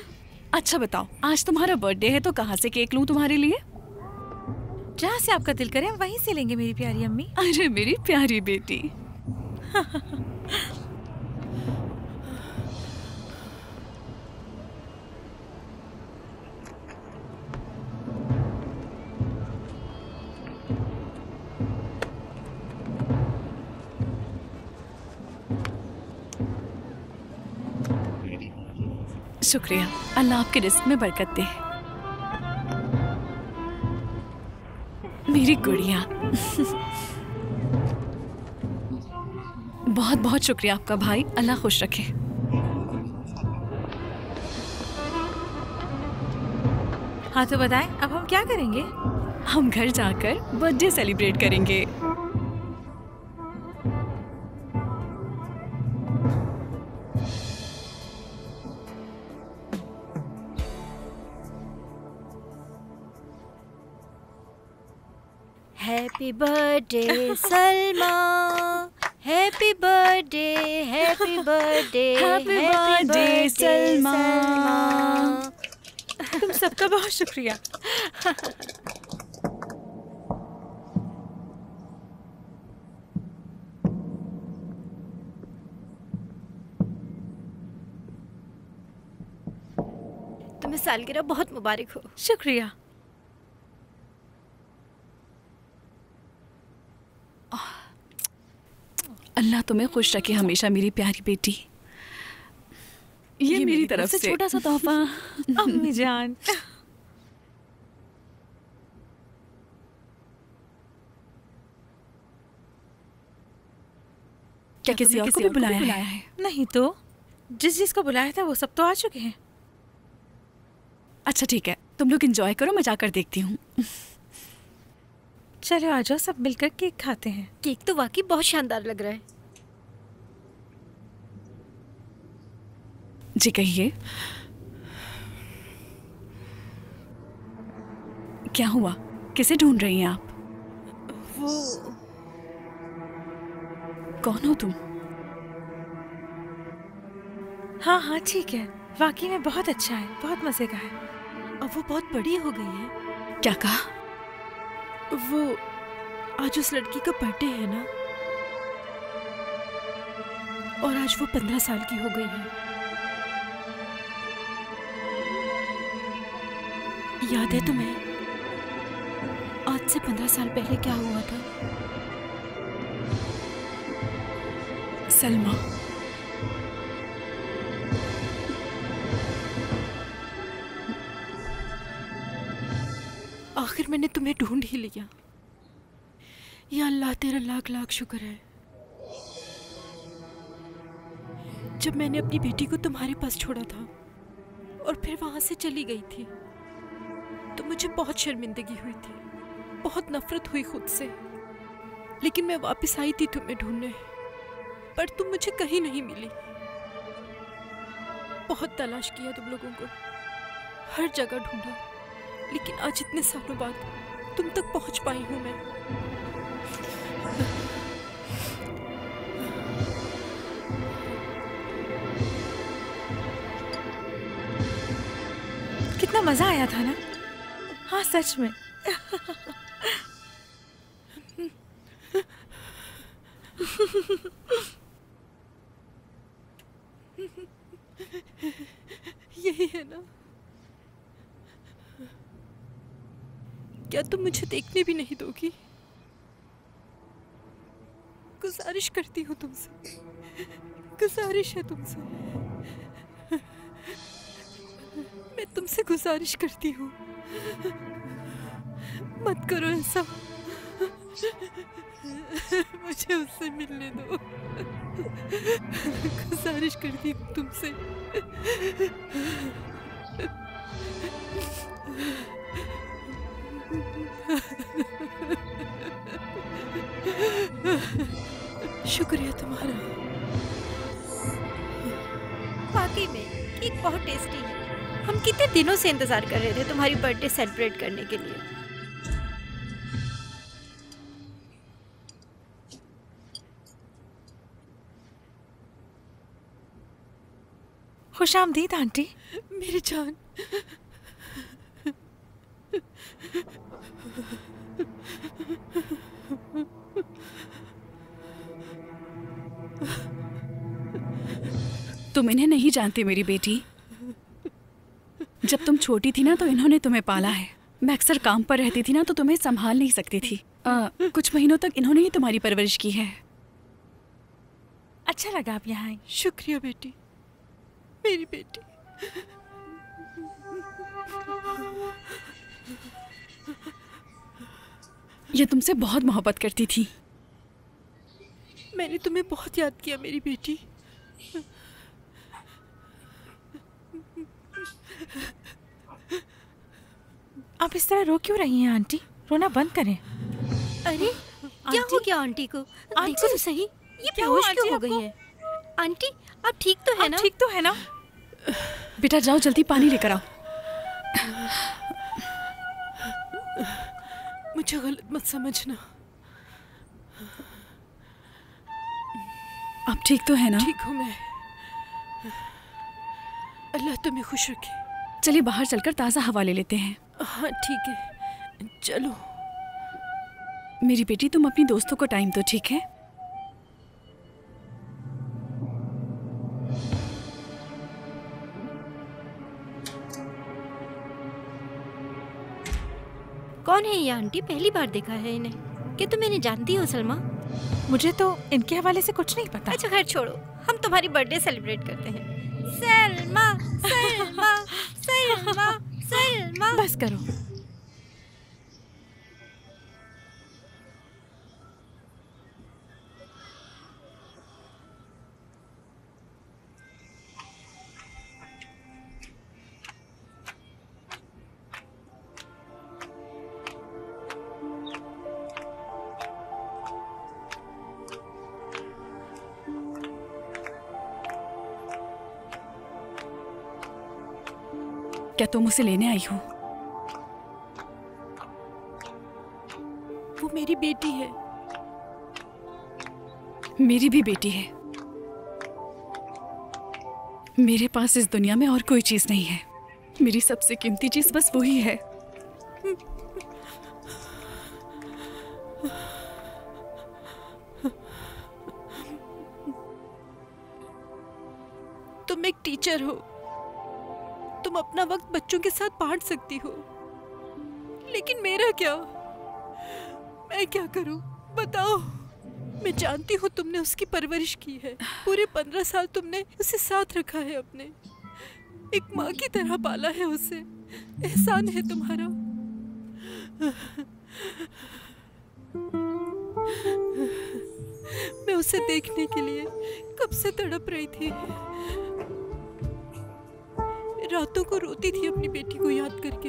अच्छा बताओ, आज तुम्हारा बर्थडे है तो कहाँ से केक लूँ तुम्हारे लिए? जहाँ से आपका दिल करे हम वहीं से लेंगे मेरी प्यारी अम्मी। अरे मेरी प्यारी बेटी। शुक्रिया, अल्लाह आपके रिस्क में बरकत दे। मेरी गुड़िया। बहुत बहुत शुक्रिया आपका भाई, अल्लाह खुश रखे। हाँ तो बताएं, अब हम क्या करेंगे? हम घर जाकर बर्थडे सेलिब्रेट करेंगे। Happy birthday Salma, happy birthday, happy birthday, happy birthday Salma. तुम सबका बहुत शुक्रिया। तुम्हें सालगिरह बहुत मुबारक हो। शुक्रिया। अल्लाह तुम्हें खुश रखे हमेशा मेरी प्यारी बेटी। ये मेरी तरफ से छोटा सा तोहफा। अम्मी जान। क्या किसी और को भी बुलाया है? नहीं तो जिसको बुलाया था वो सब तो आ चुके हैं। अच्छा ठीक है, तुम लोग एंजॉय करो, मैं जाकर देखती हूँ। चलो आ जाओ, सब मिलकर केक खाते हैं। केक तो वाकई बहुत शानदार लग रहा है। जी कहिए, क्या हुआ? किसे ढूंढ रही हैं आप? वो कौन हो तुम? हाँ हाँ ठीक है, वाकई में बहुत अच्छा है, बहुत मजे का है। अब वो बहुत बड़ी हो गई है। क्या कहा? वो आज उस लड़की का बर्थडे है ना, और आज वो 15 साल की हो गई है। याद है तुम्हें आज से 15 साल पहले क्या हुआ था? सलमा, आखिर मैंने तुम्हें ढूंढ ही लिया। या अल्लाह, तेरा लाख लाख शुक्र है। जब मैंने अपनी बेटी को तुम्हारे पास छोड़ा था और फिर वहां से चली गई थी तो मुझे बहुत शर्मिंदगी हुई थी, बहुत नफरत हुई खुद से। लेकिन मैं वापस आई थी तुम्हें ढूंढने, पर तुम मुझे कहीं नहीं मिली। बहुत तलाश किया तुम लोगों को, हर जगह ढूंढा, लेकिन आज इतने सालों बाद तुम तक पहुंच पाई हूं मैं। कितना मजा आया था ना? हाँ सच में। यही है ना? क्या तुम मुझे देखने भी नहीं दोगी? गुजारिश करती हूँ तुमसे, गुजारिश है तुमसे, मैं तुमसे गुजारिश करती हूँ, मत करो ऐसा। मुझे उससे मिलने दो। गुजारिश करती हूँ तुमसे। शुक्रिया तुम्हारा। वाकई में केक बहुत टेस्टी है। हम कितने दिनों से इंतजार कर रहे थे तुम्हारी बर्थडे सेलिब्रेट करने के लिए। खुशामदीद आंटी। मेरी जान, तुम इन्हें नहीं जानती मेरी बेटी। जब तुम छोटी थी ना तो इन्होंने तुम्हें पाला है। मैं अक्सर काम पर रहती थी ना तो तुम्हें संभाल नहीं सकती थी। कुछ महीनों तक इन्होंने ही तुम्हारी परवरिश की है। अच्छा लगा आप यहाँ आई। शुक्रिया बेटी, मेरी बेटी। ये तुमसे बहुत मोहब्बत करती थी। मैंने तुम्हें बहुत याद किया मेरी बेटी। आप इस तरह रो क्यों रही हैं आंटी? रोना बंद करें। अरे क्या हो गया आंटी को? देखो तो सही, ये क्या बेहोश हुआ क्यों हो आंटी गई है? आंटी आप ठीक तो है ना? ठीक तो है ना? बेटा जाओ जल्दी पानी लेकर आओ। मुझे गलत मत समझना। आप ठीक तो है ना? ठीक हूँ मैं। अल्लाह तुम्हें खुश रखे। चलिए बाहर चलकर ताज़ा हवा ले लेते हैं। हाँ ठीक है, चलो। मेरी बेटी तुम अपनी दोस्तों को टाइम दो, ठीक है? कौन है ये आंटी? पहली बार देखा है इन्हें। क्या तुम इन्हें जानती हो सलमा? मुझे तो इनके हवाले से कुछ नहीं पता। अच्छा खैर छोड़ो, हम तुम्हारी बर्थडे सेलिब्रेट करते हैं। सलमा सलमा सलमा सलमा। बस करो। क्या तुम उसे लेने आई हो? वो मेरी बेटी है। मेरी भी बेटी है। मेरे पास इस दुनिया में और कोई चीज नहीं है। मेरी सबसे कीमती चीज बस वही है। तुम एक टीचर हो, तुम अपना वक्त बच्चों के साथ बांट सकती हो, लेकिन मेरा क्या? मैं क्या करूं बताओ? मैं जानती हूँ तुमने उसकी परवरिश की है। पूरे 15 साल तुमने उसे साथ रखा है अपने। एक माँ की तरह पाला है उसे। एहसान है तुम्हारा। मैं उसे देखने के लिए कब से तड़प रही थी। रातों को रोती थी अपनी बेटी को याद करके।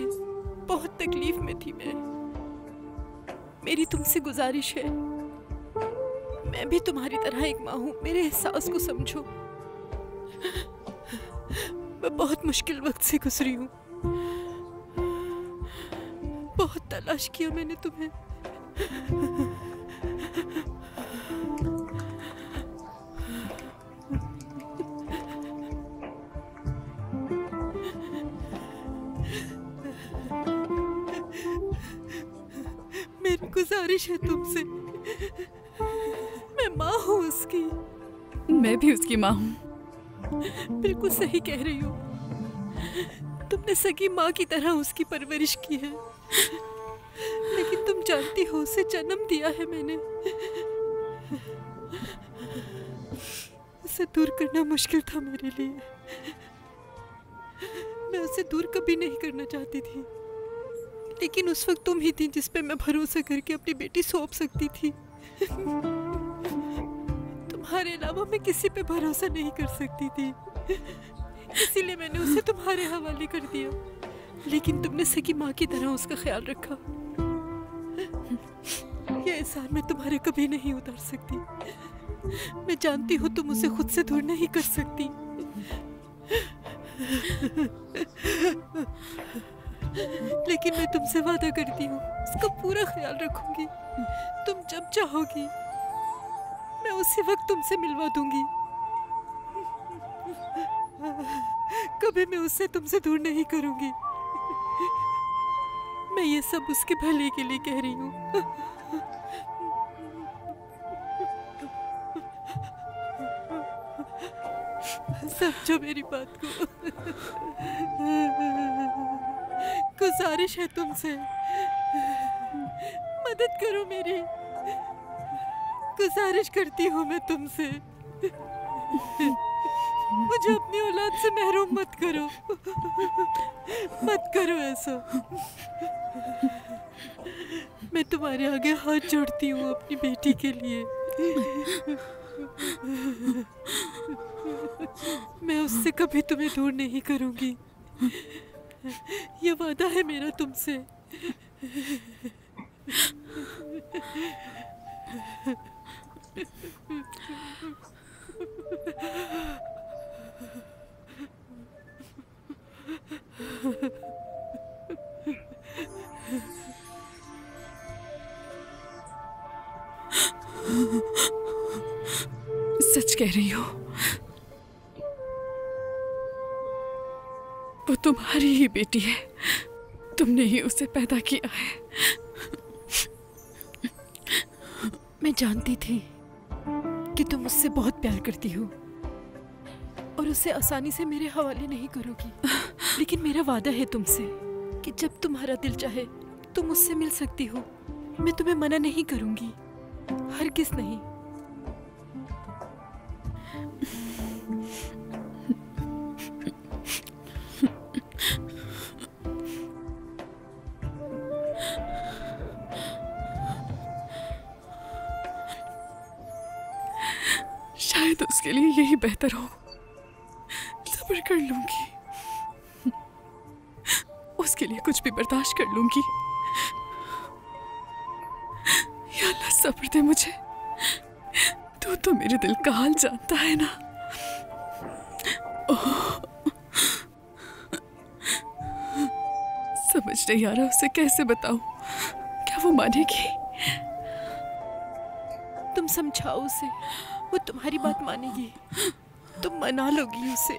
बहुत तकलीफ में थी मैं। मेरी तुमसे गुजारिश है, मैं भी तुम्हारी तरह एक माँ हूँ। मेरे एहसास को समझो। मैं बहुत मुश्किल वक्त से गुजरी हूँ। बहुत तलाश किया मैंने तुम्हें। मेरी गुजारिश है तुमसे। मैं माँ हूँ उसकी। मैं भी उसकी माँ हूँ। बिल्कुल सही कह रही हो। तुमने सगी माँ की तरह उसकी परवरिश की है, लेकिन तुम जानती हो उसे जन्म दिया है मैंने। उसे दूर करना मुश्किल था मेरे लिए। मैं उसे दूर कभी नहीं करना चाहती थी, लेकिन उस वक्त तुम ही थी जिस पे मैं भरोसा करके अपनी बेटी सौंप सकती थी। तुम्हारे अलावा मैं किसी पे भरोसा नहीं कर सकती थी, इसीलिए मैंने उसे तुम्हारे हवाले कर दिया। लेकिन तुमने सगी माँ की तरह उसका ख्याल रखा। ये एहसान मैं तुम्हारे कभी नहीं उतार सकती। मैं जानती हूँ तुम उसे खुद से दूर नहीं कर सकती। लेकिन मैं तुमसे वादा करती हूँ उसका पूरा ख्याल रखूंगी। तुम जब चाहोगी मैं उसी वक्त तुमसे मिलवा दूंगी। कभी मैं उससे तुमसे दूर नहीं करूंगी। मैं ये सब उसके भले के लिए कह रही हूँ। समझो मेरी बात को। गुजारिश है तुमसे, मदद करो मेरी। गुजारिश करती हूँ मैं तुमसे, मुझे अपनी औलाद से महरूम मत करो। मत करो ऐसा। मैं तुम्हारे आगे हाथ जोड़ती हूँ अपनी बेटी के लिए। मैं उससे कभी तुम्हें दूर नहीं करूंगी। ये वादा है मेरा तुमसे। सच कह रही हो, वो तुम्हारी ही बेटी है। तुमने ही उसे पैदा किया है। मैं जानती थी कि तुम उससे बहुत प्यार करती हो और उसे आसानी से मेरे हवाले नहीं करोगी। लेकिन मेरा वादा है तुमसे कि जब तुम्हारा दिल चाहे तुम उससे मिल सकती हो। मैं तुम्हें मना नहीं करूंगी, हरगिज़ नहीं। शायद उसके लिए यही बेहतर हो। सब्र कर लूंगी, उसके लिए कुछ भी बर्दाश्त कर लूंगी। या अल्लाह सब्र दे मुझे। तू तो मेरे दिल का हाल जानता है ना। समझ नहीं आ रहा उसे कैसे बताऊं। क्या वो मानेगी? तुम समझाओ उसे, वो तुम्हारी बात मानेगी। तुम मना लोगी उसे।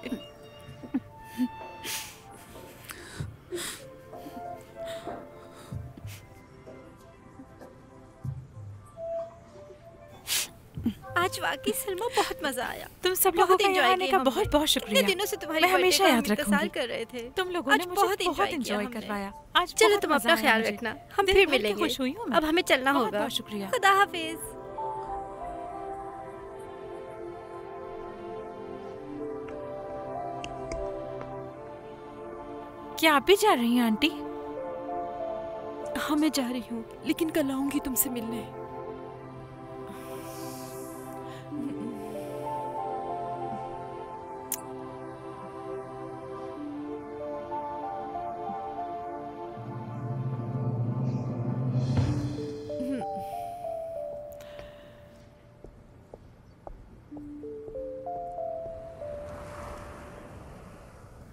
आज वाकई सलमा बहुत मजा आया। तुम सब लोगों का यहाँ आने का बहुत बहुत शुक्रिया। दिनों से तुम्हारी मैं हमेशा याद रखूंगी। कर रहे थे। तुम लोगों ने मुझे बहुत एंजॉय करवाया। आज चलो तुम अपना ख्याल रखना, हम फिर मिलेंगे। खुश हुई हूँ। अब हमें चलना होगा। बहुत शुक्रिया। खुदा हाफिज। क्या आप भी जा रही हैं आंटी? हाँ मैं जा रही हूँ, लेकिन कल आऊंगी तुमसे मिलने।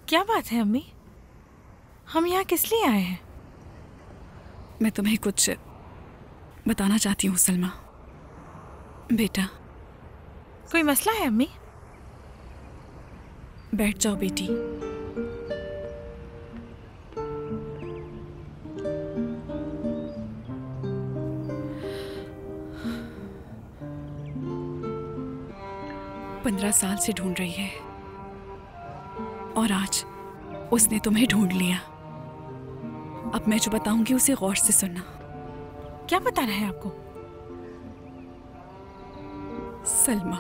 क्या बात है अम्मी? हम यहाँ किस लिए आए हैं? मैं तुम्हें कुछ बताना चाहती हूँ सलमा। बेटा, कोई मसला है अम्मी? बैठ जाओ बेटी। पंद्रह साल से ढूंढ रही है और आज उसने तुम्हें ढूंढ लिया। अब मैं जो बताऊंगी उसे गौर से सुनना। क्या बताना है आपको? सलमा,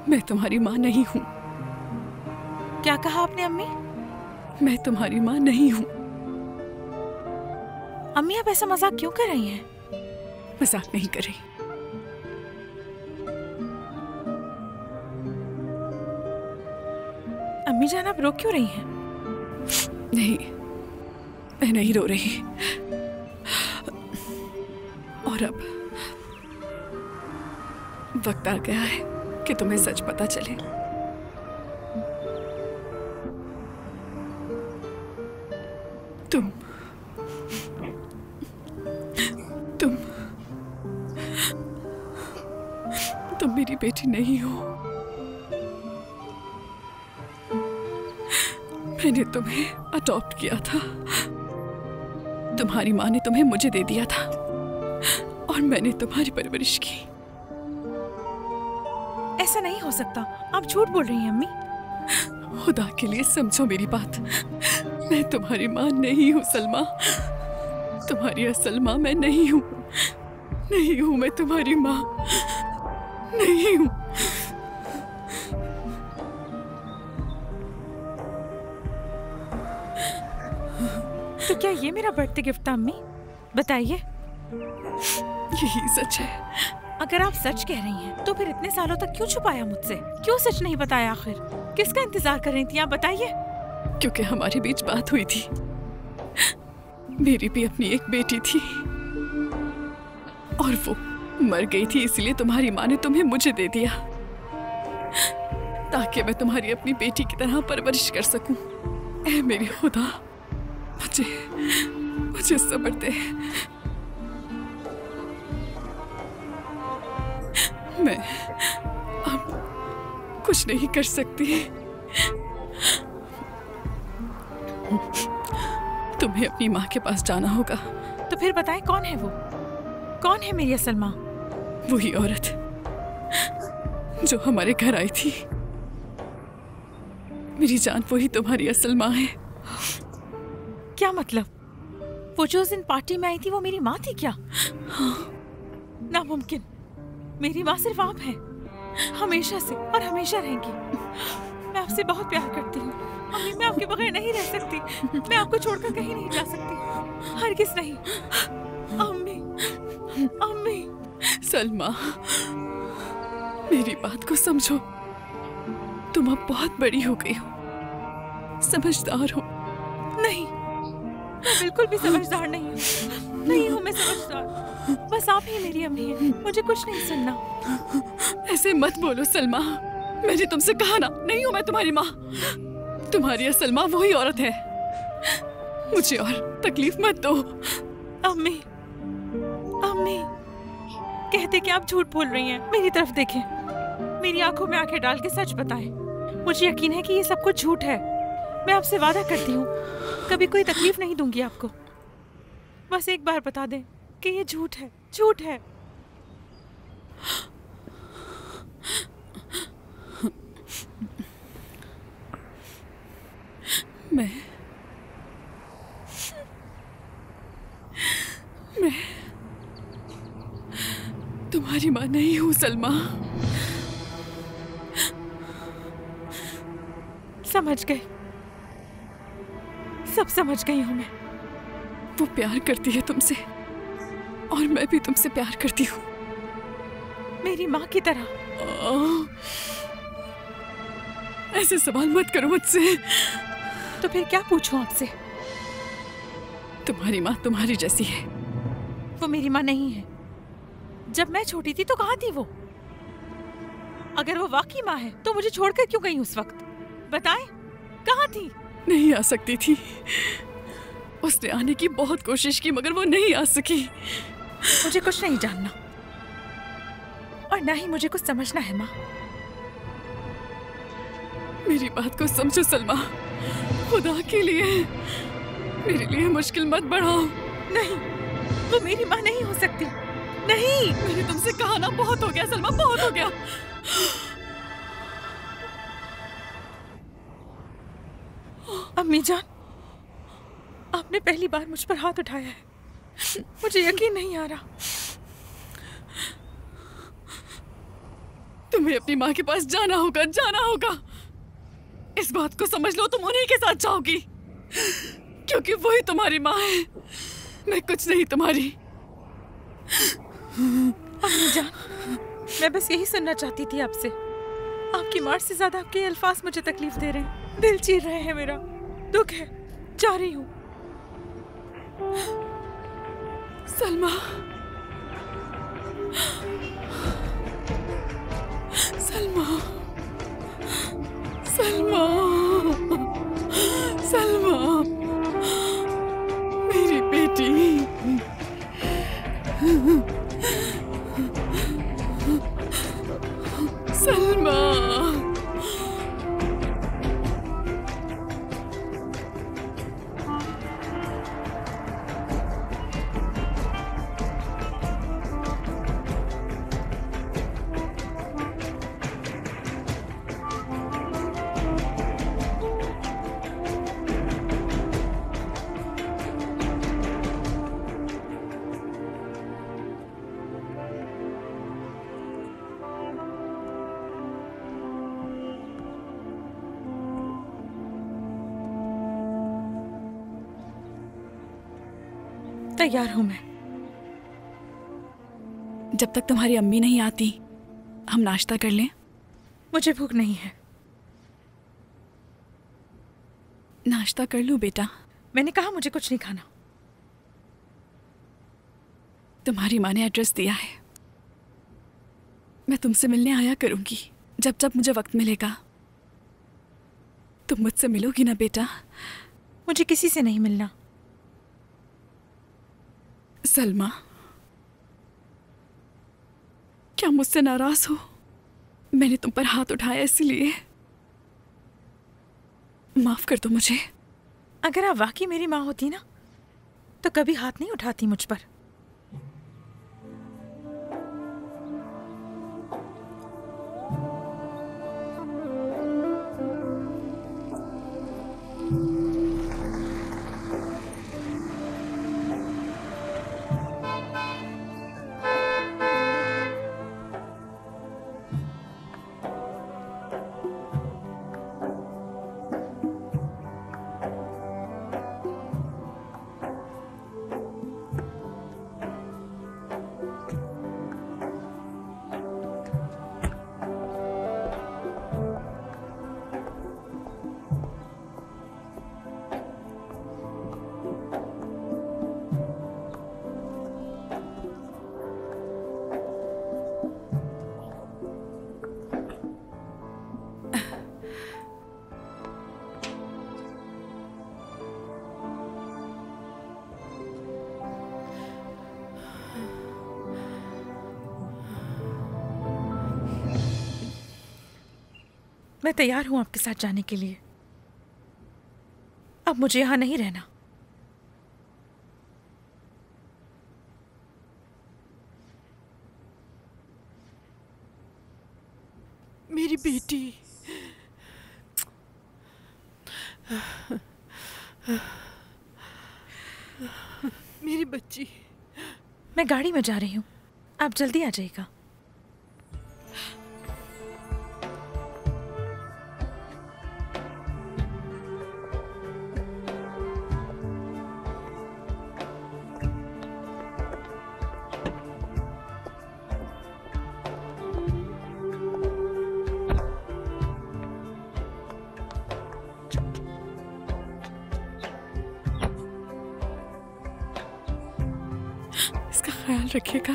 मैं तुम्हारी माँ नहीं हूं। क्या कहा आपने अम्मी? मैं तुम्हारी माँ नहीं हूं। अम्मी आप ऐसा मजाक क्यों कर रही हैं? मजाक नहीं कर रही। अम्मी जान आप रो क्यों रही हैं? नहीं, मैं नहीं रो रही। और अब वक्त आ गया है कि तुम्हें सच पता चले। तुम मेरी बेटी नहीं हो। मैंने तुम्हें अडॉप्ट किया था। तुम्हारी माँ ने तुम्हें मुझे दे दिया था और मैंने तुम्हारी परवरिश की। ऐसा नहीं हो सकता, आप झूठ बोल रही हैं अम्मी। खुदा के लिए समझो मेरी बात। मैं तुम्हारी माँ नहीं हूँ सलमा। तुम्हारी असल माँ मैं नहीं हूँ। नहीं हूँ मैं तुम्हारी माँ, नहीं हूँ। तो क्या ये मेरा बर्थडे गिफ्ट था अम्मी? बताइए। यही सच है। अगर आप सच कह रही हैं तो फिर इतने सालों तक क्यों छुपाया मुझसे? क्यों सच नहीं बताया? आखिर किसका इंतजार कर रही थी आप बताइए। क्योंकि हमारे बीच बात हुई थी। मेरी भी अपनी एक बेटी थी और वो मर गई थी, इसलिए तुम्हारी माँ ने तुम्हें मुझे दे दिया ताकि मैं तुम्हारी अपनी बेटी की तरह परवरिश कर सकूं। ऐ मेरे खुदा, मुझे सब्र दे। मैं अब कुछ नहीं कर सकती। तुम्हें अपनी माँ के पास जाना होगा। तो फिर बताएं कौन है वो? कौन है मेरी असल माँ? वही औरत जो हमारे घर आई थी। मेरी जान, वही तुम्हारी असल माँ है। क्या मतलब? वो जो उस दिन पार्टी में आई थी वो मेरी माँ थी क्या? नामुमकिन। मेरी माँ सिर्फ आप हैं, हमेशा से और हमेशा रहेंगी। मैं आपसे बहुत प्यार करती हूँ अम्मी। मैं आपके बगैर नहीं रह सकती। मैं आपको छोड़कर कहीं नहीं जा सकती, हरगिज़ नहीं। अम्मी, अम्मी। सलमा, मेरी बात को समझो। तुम अब बहुत बड़ी हो गई हो, समझदार हो। नहीं, मैं बिल्कुल भी समझदार नहीं हूँ। नहीं हूँ मैं समझदार। बस आप ही मेरी अम्मी हैं, मुझे कुछ नहीं सुनना। ऐसे मत बोलो सलमा। मैंने तुमसे कहा ना, नहीं हूँ मैं तुम्हारी माँ। तुम्हारी असल माँ वही औरत है। मुझे और तकलीफ मत दो। अम्मी, अम्मी, कहते कि आप झूठ बोल रही हैं। मेरी तरफ देखें, मेरी आंखों में आंखें डाल के सच बताएं। मुझे यकीन है कि ये सब कुछ झूठ है। मैं आपसे वादा करती हूँ कभी कोई तकलीफ नहीं दूंगी आपको। बस एक बार बता दें कि ये झूठ है, झूठ है। मैं तुम्हारी माँ नहीं हूँ सलमा। समझ गई, सब समझ गई हूँ मैं। वो प्यार करती है तुमसे और मैं भी तुमसे प्यार करती हूँ, मेरी माँ की तरह। ऐसे सवाल मत करो मुझसे। तो फिर क्या पूछूं आपसे? तुम्हारी माँ तुम्हारी जैसी है। वो मेरी माँ नहीं है। जब मैं छोटी थी तो कहाँ थी वो? अगर वो वाकई माँ है तो मुझे छोड़कर क्यों गई उस वक्त? बताएं, कहाँ थी? नहीं आ सकती थी। उसने आने की बहुत कोशिश की मगर वो नहीं आ सकी। मुझे कुछ नहीं जानना और ना ही मुझे कुछ समझना है माँ। मेरी बात को समझो सलमा, खुदा के लिए मेरे लिए मुश्किल मत बढ़ाओ। नहीं, वो मेरी माँ नहीं हो सकती। नहीं, मैंने तुमसे कहा ना, बहुत हो गया सलमा, बहुत हो गया। अम्मी जान, आपने पहली बार मुझ पर हाथ उठाया है। मुझे यकीन नहीं आ रहा। तुम्हें अपनी माँ के पास जाना होगा, जाना होगा। इस बात को समझ लो, तुम उन्हीं के साथ जाओगी क्योंकि वही तुम्हारी माँ है। मैं कुछ नहीं तुम्हारी। अम्मी जान, मैं बस यही सुनना चाहती थी आपसे। आपकी मार से ज्यादा आपके अल्फाज मुझे तकलीफ दे रहे हैं, दिल चीर रहे हैं मेरा। दुख है, जा रही हूँ। सलमा, सलमा, सलमा, सलमा, मेरी बेटी। सलमा, तैयार हूं मैं। जब तक तुम्हारी अम्मी नहीं आती हम नाश्ता कर लें। मुझे भूख नहीं है। नाश्ता कर लूं बेटा? मैंने कहा मुझे कुछ नहीं खाना। तुम्हारी माँ ने एड्रेस दिया है, मैं तुमसे मिलने आया करूंगी जब जब मुझे वक्त मिलेगा। तुम मुझसे मिलोगी ना बेटा? मुझे किसी से नहीं मिलना। सलमा, क्या मुझसे नाराज हो? मैंने तुम पर हाथ उठाया इसलिए माफ कर दो मुझे। अगर आप वाकई मेरी माँ होती ना तो कभी हाथ नहीं उठाती मुझ पर। मैं तैयार हूं आपके साथ जाने के लिए। अब मुझे यहां नहीं रहना। मेरी बेटी, मेरी बच्ची। मैं गाड़ी में जा रही हूं, आप जल्दी आ जाइएगा। ख्याल रखिएगा।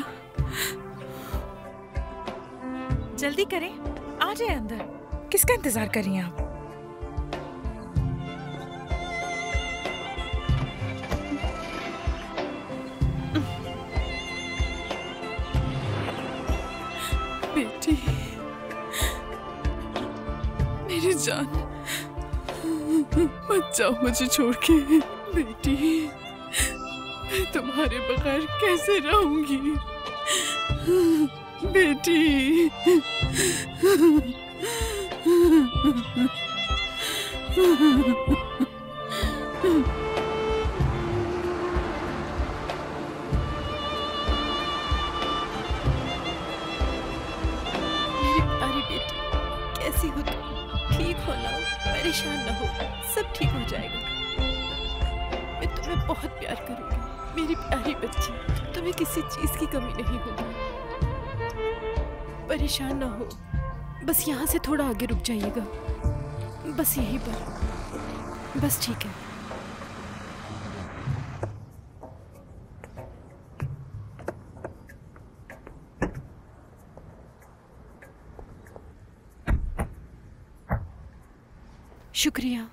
जल्दी करें, आ जाए अंदर। किसका इंतजार कर रही हैं आप? बेटी, मेरी जान, मत जाओ मुझे छोड़ के। बेटी, मैं तुम्हारे बगैर कैसे रहूंगी? बेटी, मेरी प्यारी बेटी, कैसी हो तुम? ठीक हो ना? परेशान ना हो, सब ठीक हो जाएगा। मैं तुम्हें बहुत प्यार करूंगी। मेरी प्यारी बच्ची, तुम्हें किसी चीज की कमी नहीं होगी। परेशान ना हो, बस यहाँ से थोड़ा आगे रुक जाइएगा, बस यहीं पर, बस ठीक है। शुक्रिया।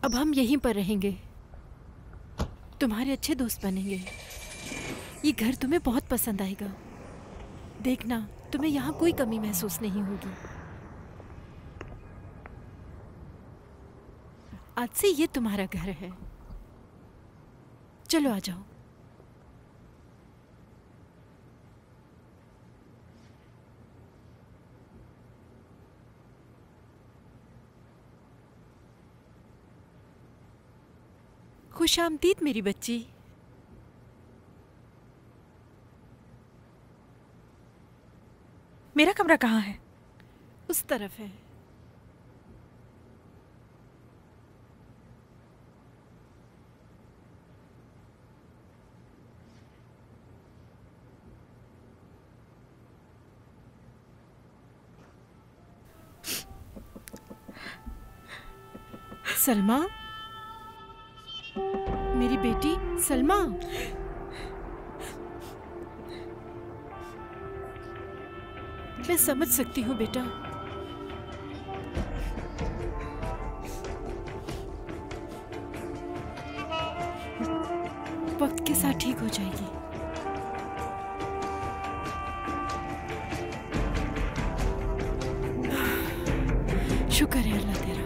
अब हम यहीं पर रहेंगे, तुम्हारे अच्छे दोस्त बनेंगे। ये घर तुम्हें बहुत पसंद आएगा। देखना, तुम्हें यहाँ कोई कमी महसूस नहीं होगी। आज से ये तुम्हारा घर है। चलो आ जाओ। खुशामदीद मेरी बच्ची। मेरा कमरा कहाँ है? उस तरफ है। सलमा, मेरी बेटी सलमा। मैं समझ सकती हूँ बेटा, वक्त के साथ ठीक हो जाएगी। शुक्र है अल्लाह तेरा।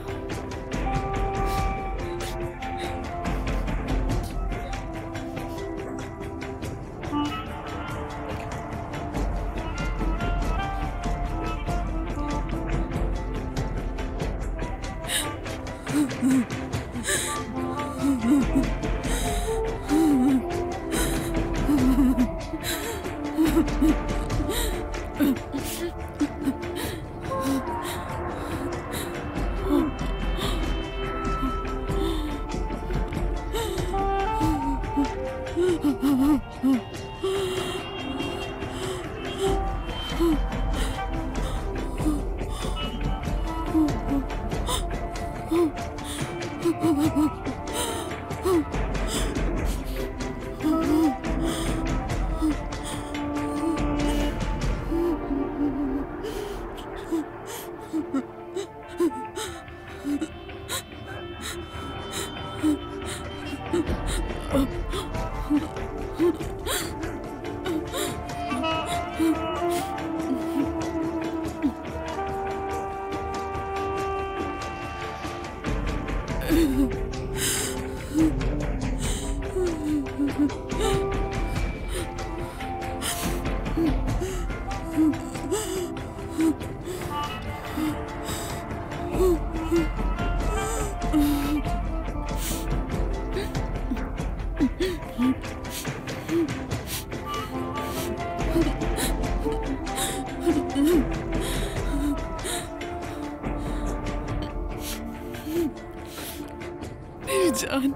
मेरी जान,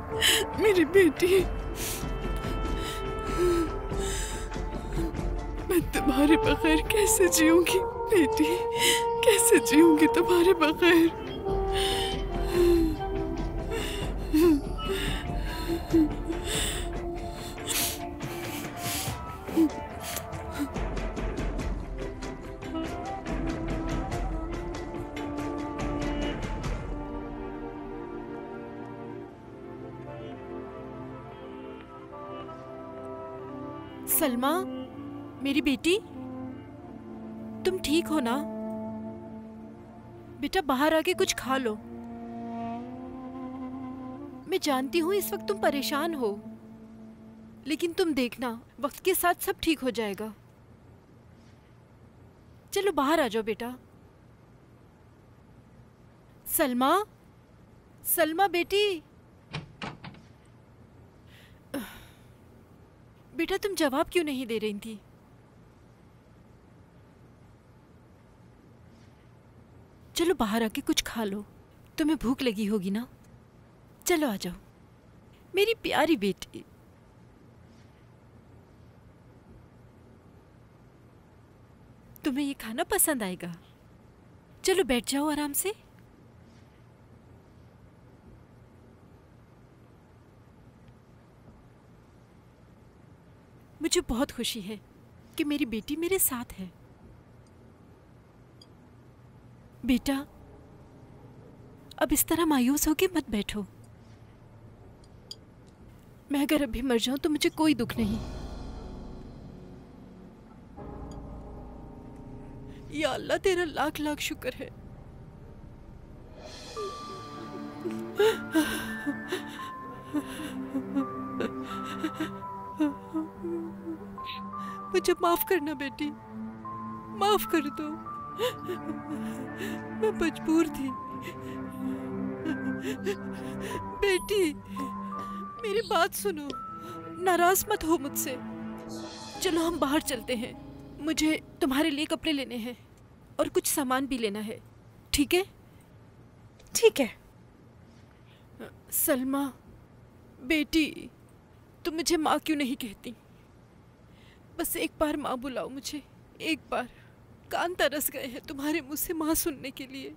मेरी बेटी, मैं तुम्हारे बगैर कैसे जीऊंगी बेटी, कैसे जीऊंगी तुम्हारे बगैर। सलमा, मेरी बेटी, तुम ठीक हो ना? बेटा बाहर आके कुछ खा लो। मैं जानती हूँ इस वक्त तुम परेशान हो, लेकिन तुम देखना, वक्त के साथ सब ठीक हो जाएगा। चलो बाहर आ जाओ बेटा। सलमा, सलमा बेटी, बेटा तुम जवाब क्यों नहीं दे रही थी? चलो बाहर आके कुछ खा लो, तुम्हें भूख लगी होगी ना। चलो आ जाओ, मेरी प्यारी बेटी। तुम्हें ये खाना पसंद आएगा। चलो बैठ जाओ आराम से। मुझे बहुत खुशी है कि मेरी बेटी मेरे साथ है। बेटा, अब इस तरह मायूस होके मत बैठो। मैं अगर अभी मर जाऊं तो मुझे कोई दुख नहीं। या अल्लाह, तेरा लाख लाख शुक्र है। मुझे माफ करना बेटी, माफ कर दो। मैं मजबूर थी। बेटी, मेरी बात सुनो, नाराज मत हो मुझसे। चलो हम बाहर चलते हैं। मुझे तुम्हारे लिए कपड़े लेने हैं और कुछ सामान भी लेना है। ठीक है? ठीक है। सलमा बेटी, तुम मुझे माँ क्यों नहीं कहती? बस एक बार माँ बुलाओ मुझे, एक बार। कान तरस गए हैं तुम्हारे मुंह से माँ सुनने के लिए।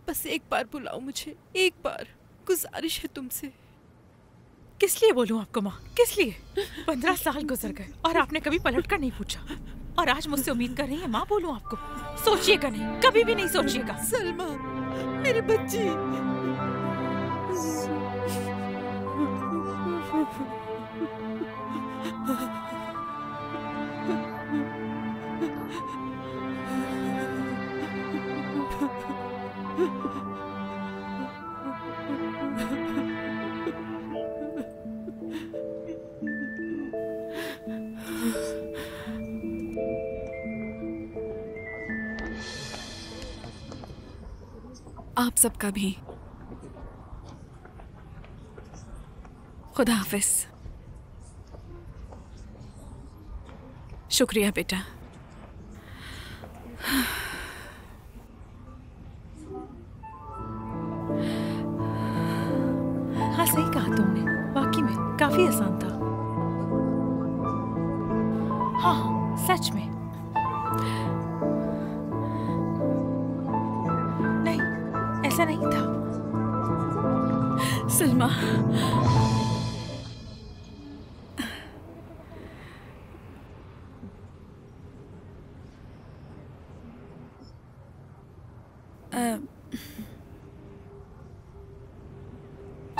बस एक बार बुलाओ मुझे, एक बार, गुजारिश है तुमसे। किस लिए बोलूं आपको माँ, किस लिए? 15 साल गुजर गए और आपने कभी पलट कर नहीं पूछा, और आज मुझसे उम्मीद कर रही है माँ बोलूं आपको? सोचिएगा नहीं, कभी भी नहीं सोचिएगा। सलमा मेरी बच्ची। आप सबका भी खुदा हाफिज। शुक्रिया बेटा। हाँ सही कहा तुमने, वाकई में काफी आसान था। हाँ सच में। नहीं, ऐसा नहीं था। सलमा,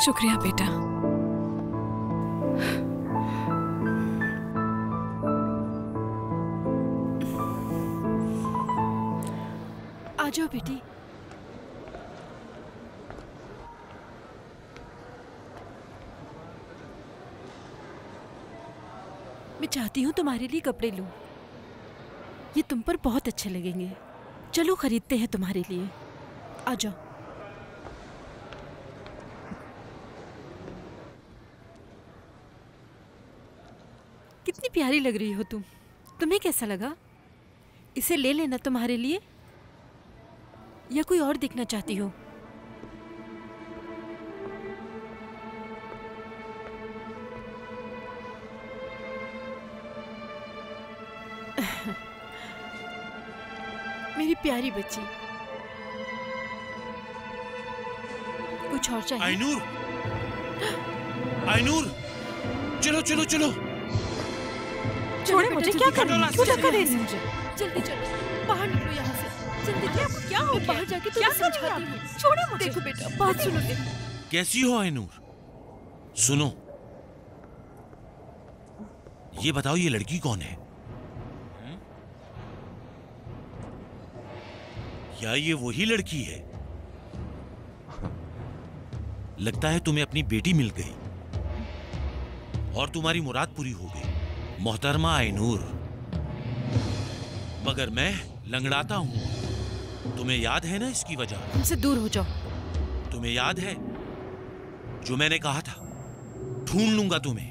शुक्रिया बेटा। आ जाओ बेटी। मैं चाहती हूँ तुम्हारे लिए कपड़े लूं। ये तुम पर बहुत अच्छे लगेंगे। चलो खरीदते हैं तुम्हारे लिए। आ जाओ। कितनी प्यारी लग रही हो तुम। तुम्हें कैसा लगा? इसे ले लेना तुम्हारे लिए, या कोई और देखना चाहती हो? मेरी प्यारी बच्ची, कुछ और चाहिए? आइनूर, आइनूर, चलो चलो चलो। छोड़े मुझे, क्या कर रही हो? क्यों धक्का दे रही हो मुझे? जल्दी चलो, बाहर निकलो यहाँ से। जल्दी चलो। क्या हो गया? बाहर जाके क्या तुम्हें कर रही हो समझाती आप? हूँ। छोड़े मुझे। देखो बेटा, बात सुनोगे? कैसी हो आइनूर? सुनो, ये बताओ ये लड़की कौन है? क्या ये वही लड़की है? लगता है तुम्हें अपनी बेटी मिल गई और तुम्हारी मुराद पूरी हो गई, मोहतरमा आइनूर। मगर मैं लंगड़ाता हूं, तुम्हें याद है ना इसकी वजह? हमसे दूर हो जाओ। तुम्हें याद है जो मैंने कहा था, ढूंढ लूंगा तुम्हें।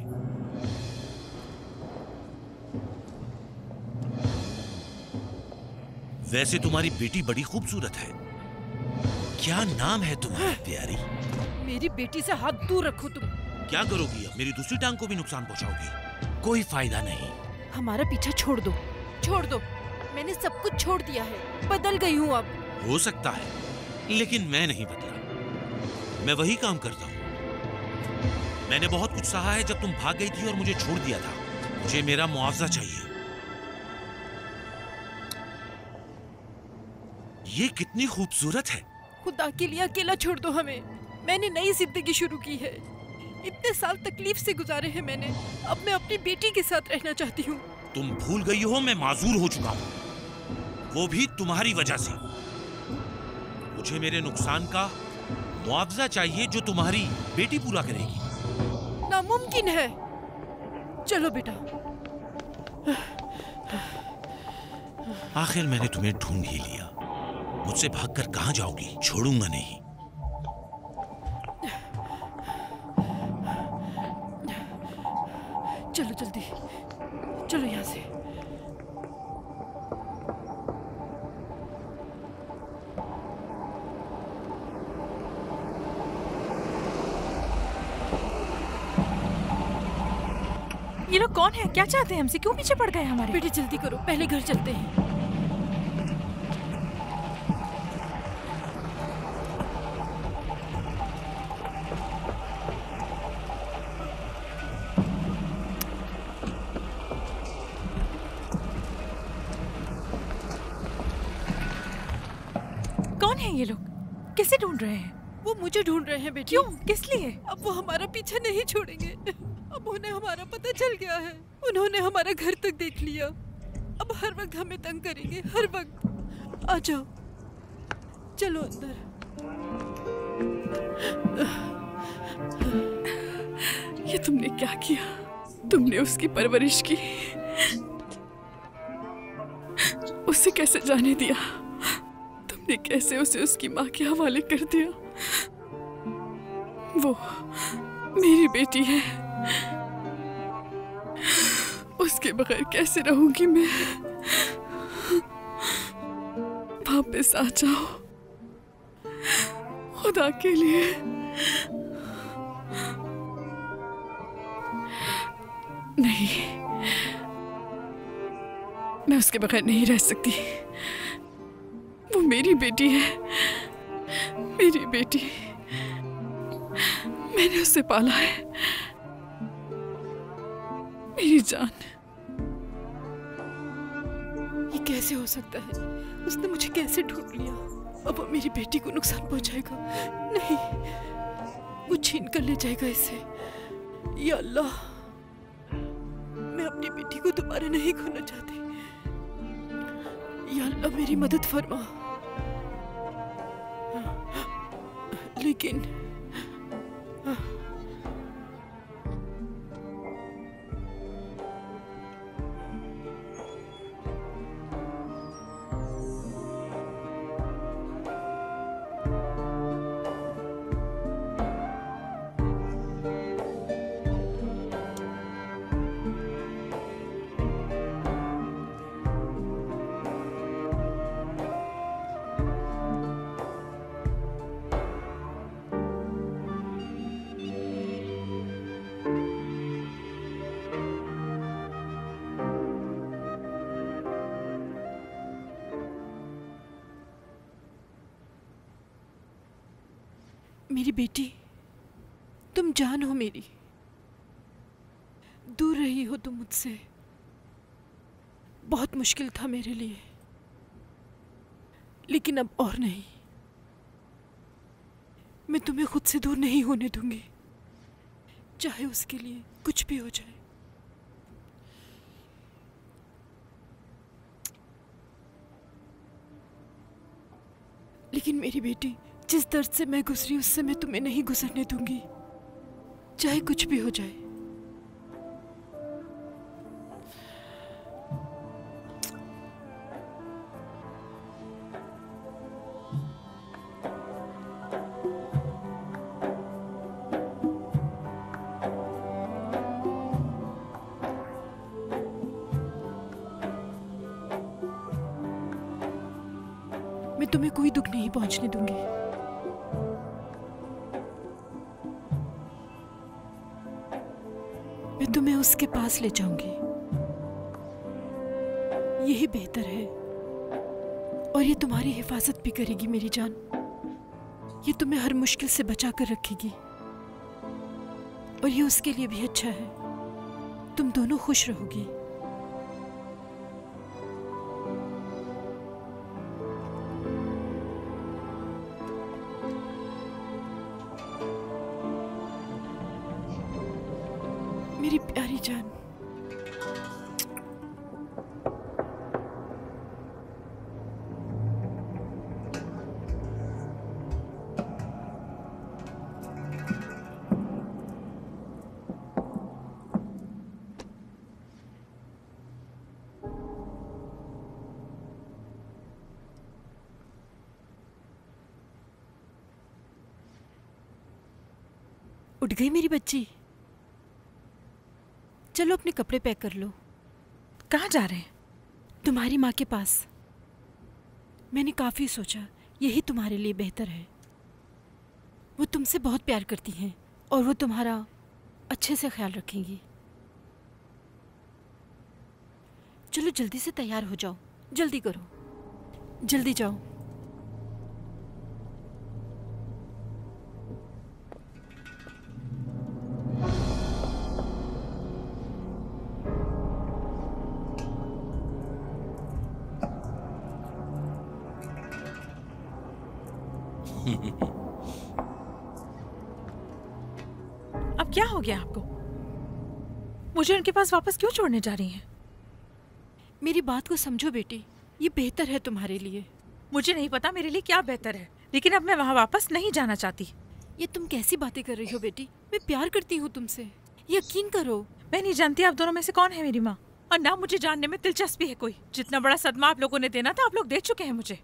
वैसे तुम्हारी बेटी बड़ी खूबसूरत है। क्या नाम है तुम्हारा प्यारी? मेरी बेटी से हाथ दूर रखो तुम। क्या करोगी अब? मेरी दूसरी टांग को भी नुकसान पहुंचाओगी? कोई फायदा नहीं। हमारा पीछा छोड़ दो, छोड़ दो। मैंने सब कुछ छोड़ दिया है, बदल गई हूँ अब। हो सकता है, लेकिन मैं नहीं बदला। मैं वही काम करता हूँ। मैंने बहुत कुछ सहा है जब तुम भाग गई थी और मुझे छोड़ दिया था। मुझे मेरा मुआवजा चाहिए। ये कितनी खूबसूरत है। खुदा के लिए अकेला छोड़ दो हमें। मैंने नई जिंदगी शुरू की है। इतने साल तकलीफ से गुजारे हैं मैंने। अब मैं अपनी बेटी के साथ रहना चाहती हूँ। तुम भूल गई हो मैं माजूर हो चुका हूँ, वो भी तुम्हारी वजह से। मुझे मेरे नुकसान का मुआवजा चाहिए जो तुम्हारी बेटी पूरा करेगी। नामुमकिन है। चलो बेटा। आखिर मैंने तुम्हें ढूंढ ही लिया। मुझसे भागकर कहां जाओगी? छोड़ूंगा नहीं। चलो जल्दी, चलो यहाँ से। ये लोग कौन है? क्या चाहते हैं हमसे? क्यों पीछे पड़ गए हमारे? बेटी जल्दी करो, पहले घर चलते हैं। कौन है ये लोग? किसे ढूंढ रहे हैं? वो मुझे ढूंढ रहे हैं बेटी। क्यों? किस लिए? अब वो हमारा पीछा नहीं छोड़ेंगे। अब उन्हें हमारा पता चल गया है। उन्होंने हमारा घर तक देख लिया। अब हर वक्त हमें तंग करेंगे, हर वक्त। आ जाओ, चलो अंदर। ये तुमने क्या किया? तुमने उसकी परवरिश की, उसे कैसे जाने दिया? तुमने कैसे उसे उसकी माँ के हवाले कर दिया? वो मेरी बेटी है, उसके बगैर कैसे रहूंगी मैं? वापस आ जाओ, खुदा के लिए। नहीं, मैं उसके बगैर नहीं रह सकती। वो मेरी बेटी है, मेरी बेटी। मैंने उसे पाला है, मेरी जान। ये कैसे हो सकता है? उसने मुझे कैसे ढूंढ लिया? अब वो मेरी बेटी को नुकसान पहुंचाएगा। नहीं, वो छीन कर ले जाएगा इसे। या अल्लाह, मैं अपनी बेटी को दोबारा नहीं खोना चाहती। या अल्लाह मेरी मदद फरमा। लेकिन मेरी बेटी, तुम जान हो मेरी। दूर रही हो तुम मुझसे। बहुत मुश्किल था मेरे लिए, लेकिन अब और नहीं। मैं तुम्हें खुद से दूर नहीं होने दूंगी, चाहे उसके लिए कुछ भी हो जाए। लेकिन मेरी बेटी, जिस दर्द से मैं गुजरी उससे मैं तुम्हें नहीं गुजरने दूंगी, चाहे कुछ भी हो जाए। मैं तुम्हें कोई दुख नहीं पहुंचने दूंगी। तुम्हें उसके पास ले जाऊंगी। यही बेहतर है और ये तुम्हारी हिफाजत भी करेगी मेरी जान। ये तुम्हें हर मुश्किल से बचा कर रखेगी और ये उसके लिए भी अच्छा है। तुम दोनों खुश रहोगी। मेरी प्यारी जान। उठ गई मेरी बच्ची? चलो अपने कपड़े पैक कर लो। कहाँ जा रहे हैं? तुम्हारी माँ के पास। मैंने काफी सोचा, यही तुम्हारे लिए बेहतर है। वो तुमसे बहुत प्यार करती हैं और वो तुम्हारा अच्छे से ख्याल रखेंगी। चलो जल्दी से तैयार हो जाओ, जल्दी करो, जल्दी जाओ। अब क्या हो गया आपको? मुझे उनके पास वापस क्यों छोड़ने जा रही हैं? मेरी बात को समझो बेटी, ये बेहतर है तुम्हारे लिए। मुझे नहीं पता मेरे लिए क्या बेहतर है, लेकिन अब मैं वहाँ वापस नहीं जाना चाहती। ये तुम कैसी बातें कर रही हो बेटी? मैं प्यार करती हूँ तुमसे, यकीन करो। मैं नहीं जानती आप दोनों में से कौन है मेरी माँ, और ना मुझे जानने में दिलचस्पी है कोई। जितना बड़ा सदमा आप लोगों ने देना था आप लोग दे चुके हैं मुझे।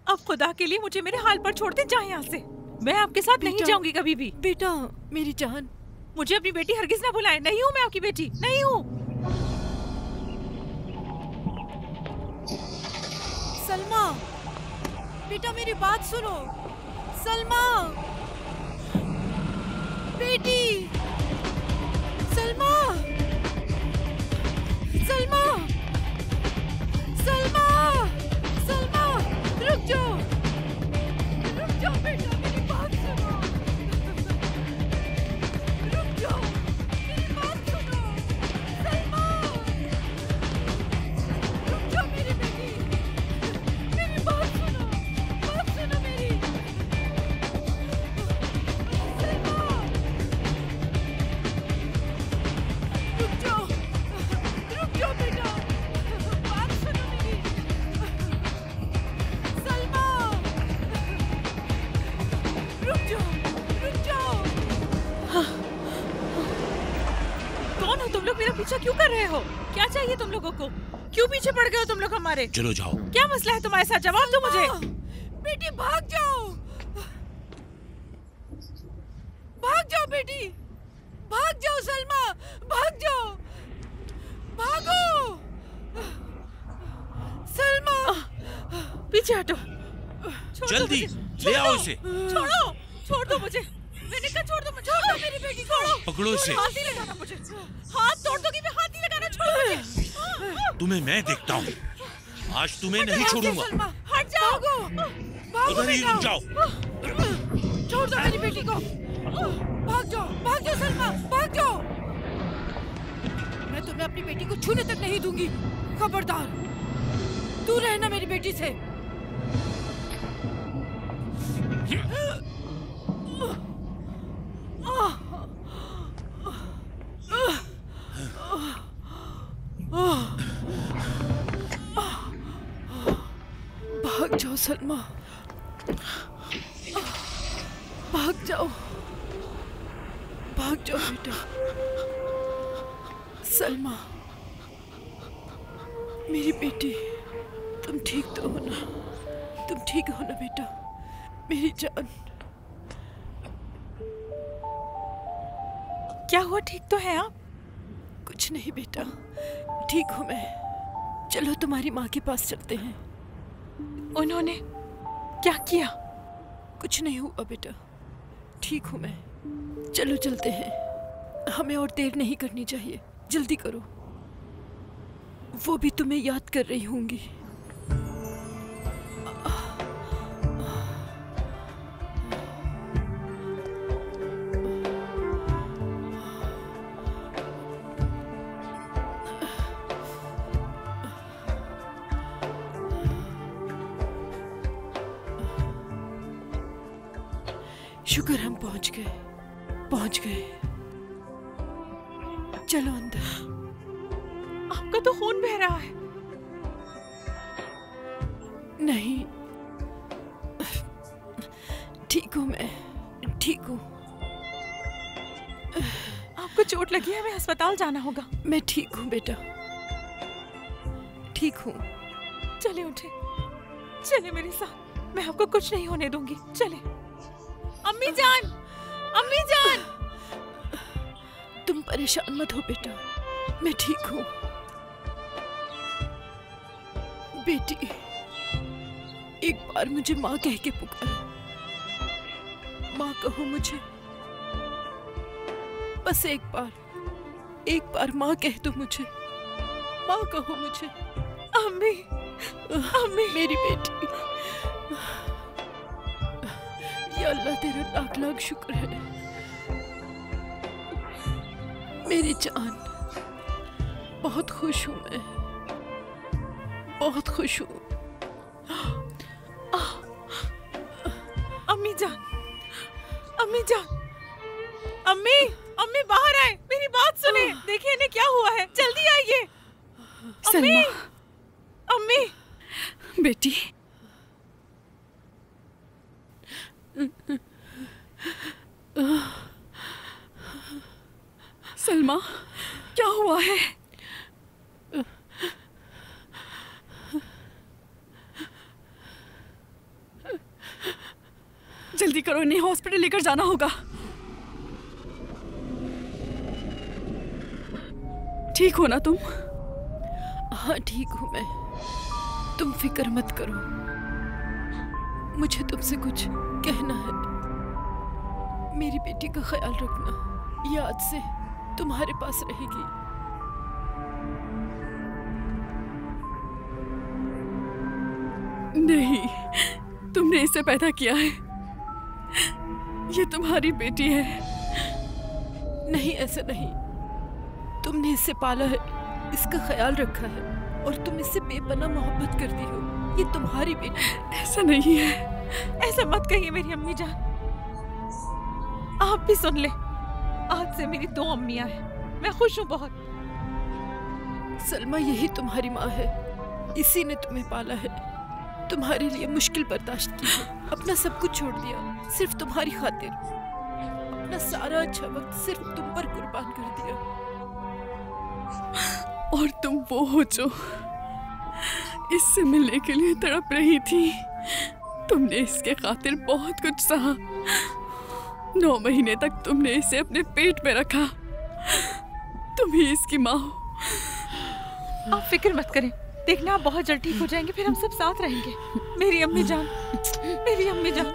अब खुदा के लिए मुझे मेरे हाल पर छोड़ दें, जाएं यहाँ से। मैं आपके साथ नहीं जाऊंगी कभी भी। बेटा मेरी जान, मुझे अपनी बेटी हरगिज ना बुलाएं। नहीं हूँ मैं आपकी बेटी, नहीं हूँ। सलमा, बेटा मेरी बात सुनो। सलमा, बेटी, सलमा, सलमा, सलमा, सलमा, रुक जाओ, रुक जाओ बेटा, मेरी बात सुनो। रुक जाओ, मेरी बात सुनो। सलमा, रुक जाओ मेरी बेटी, मेरी बात सुनो मेरी। सलमा, रुक जाओ बेटा, बात सुनो मेरी। सलमा, रुक जाओ। कौन हो तुम लोग? मेरा पीछा क्यों कर रहे हो? क्या चाहिए तुम लोगों को? क्यों पीछे पड़ गए हो तुम लोग हमारे? चलो जाओ। क्या मसला है तुम्हारे साथ? जवाब दो मुझे। बेटी भाग जाओ, भाग जाओ बेटी, भाग जाओ सलमा, भाग जाओ, भागो। सलमा, पीछे हटो। जल्दी ले आओ इसे। छोड़ो, छोड़ दो मुझे। मैंने कहा छोड़ दो मुझे। छोड़ दो मेरी बेटी को। पकड़ो इसे। हाथ नहीं लगाना मुझे। हाथ तोड़ दोगी, मैं हाथ नहीं लगाना। छोड़ो मुझे। तुम्हें मैं देखता हूँ, आज तुम्हें नहीं छोड़ूंगा। सलमा, हट जाओ, भागो उधर ही रुक जाओ। छोड़ दो मेरी बेटी को। भाग जाओ सलमा, भाग जाओ। मैं तुम्हें अपनी बेटी को छूने तक नहीं दूंगी। खबरदार, दूर रहना मेरी बेटी से। भाग जाओ सलमा, भाग जाओ बेटा। सलमा, मेरी बेटी, तुम ठीक तो हो ना? तुम ठीक हो ना बेटा, मेरी जान? क्या हुआ? ठीक तो है आप? कुछ नहीं बेटा, ठीक हूँ मैं। चलो तुम्हारी माँ के पास चलते हैं। उन्होंने क्या किया? कुछ नहीं हुआ बेटा, ठीक हूँ मैं। चलो चलते हैं। हमें और देर नहीं करनी चाहिए, जल्दी करो। वो भी तुम्हें याद कर रही होंगी। शुक्र हम पहुंच गए। चलो अंदर। आपका तो खून बह रहा है। नहीं, ठीक हूँ मैं, ठीक हूँ। आपको चोट लगी है, हमें अस्पताल जाना होगा। मैं ठीक हूँ बेटा, ठीक हूँ। चले उठे, चले मेरे साथ, मैं आपको कुछ नहीं होने दूंगी। चले। अम्मी जान, अम्मी जान। तुम परेशान मत हो बेटा, मैं ठीक हूँ। बेटी, एक बार मुझे माँ कह के पुकारो। माँ कहो मुझे, बस एक बार माँ कह दो मुझे। माँ कहो मुझे। अम्मी, अम्मी मेरी बेटी। या अल्लाह तेरा लाख लाख शुक्र है मेरी जान। बहुत खुश हूँ मैं, बहुत खुश हूँ। अम्मी जान, अम्मी जान, अम्मी, अम्मी बाहर आए, मेरी बात सुने। देखिए इन्हें क्या हुआ है, जल्दी आइए। अम्मी, अम्मी। बेटी, सलमा, क्या हुआ है? जल्दी करो, इन्हें हॉस्पिटल लेकर जाना होगा। ठीक हो ना तुम? हाँ ठीक हूँ मैं, तुम फिक्र मत करो। मुझे तुमसे कुछ कहना है। मेरी बेटी का ख्याल रखना, याद से तुम्हारे पास रहेगी। नहीं, तुमने इसे पैदा किया है, ये तुम्हारी बेटी है। नहीं, ऐसा नहीं। तुमने इसे पाला है, इसका ख्याल रखा है और तुम इससे बेपनाह मोहब्बत करती हो। ये तुम्हारी बेटी है। ऐसा नहीं है। ऐसा मत कहिए मेरी अम्मी जान। आप भी सुन ले, आज से मेरी 2 अम्मियां हैं। मैं खुश हूँ बहुत। सलमा, यही तुम्हारी माँ है, इसी ने तुम्हें पाला है, तुम्हारे लिए मुश्किल बर्दाश्त की है, अपना सब कुछ छोड़ दिया सिर्फ तुम्हारी खातिर, अपना सारा अच्छा वक्त सिर्फ तुम पर कुर्बान कर दिया। और तुम वो हो जो इससे मिलने के लिए तड़प रही थी। तुमने इसके खातिर बहुत कुछ सहा। 9 महीने तक तुमने इसे अपने पेट में रखा। तुम ही इसकी माँ हो। आप फिक्र मत करें, देखना आप बहुत जल्द ठीक हो जाएंगे, फिर हम सब साथ रहेंगे। मेरी अम्मी जान, मेरी अम्मी जान,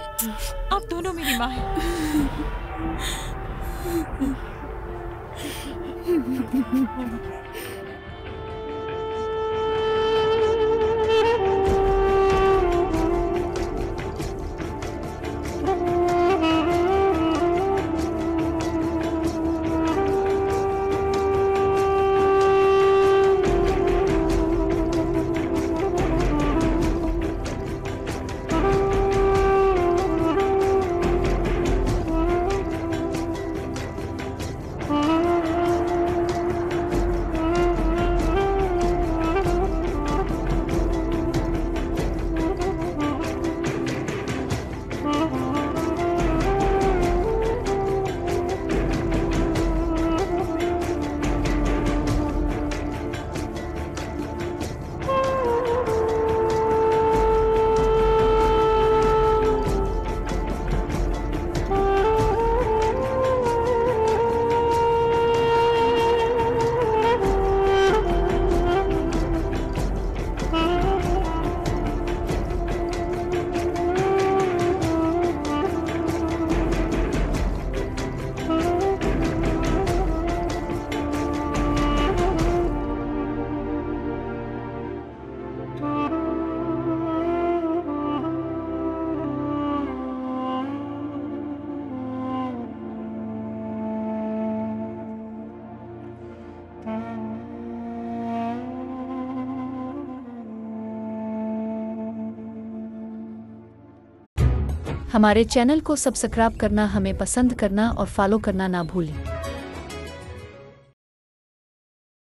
आप दोनों मेरी माँ हैं। हमारे चैनल को सब्सक्राइब करना, हमें पसंद करना और फॉलो करना ना भूलें।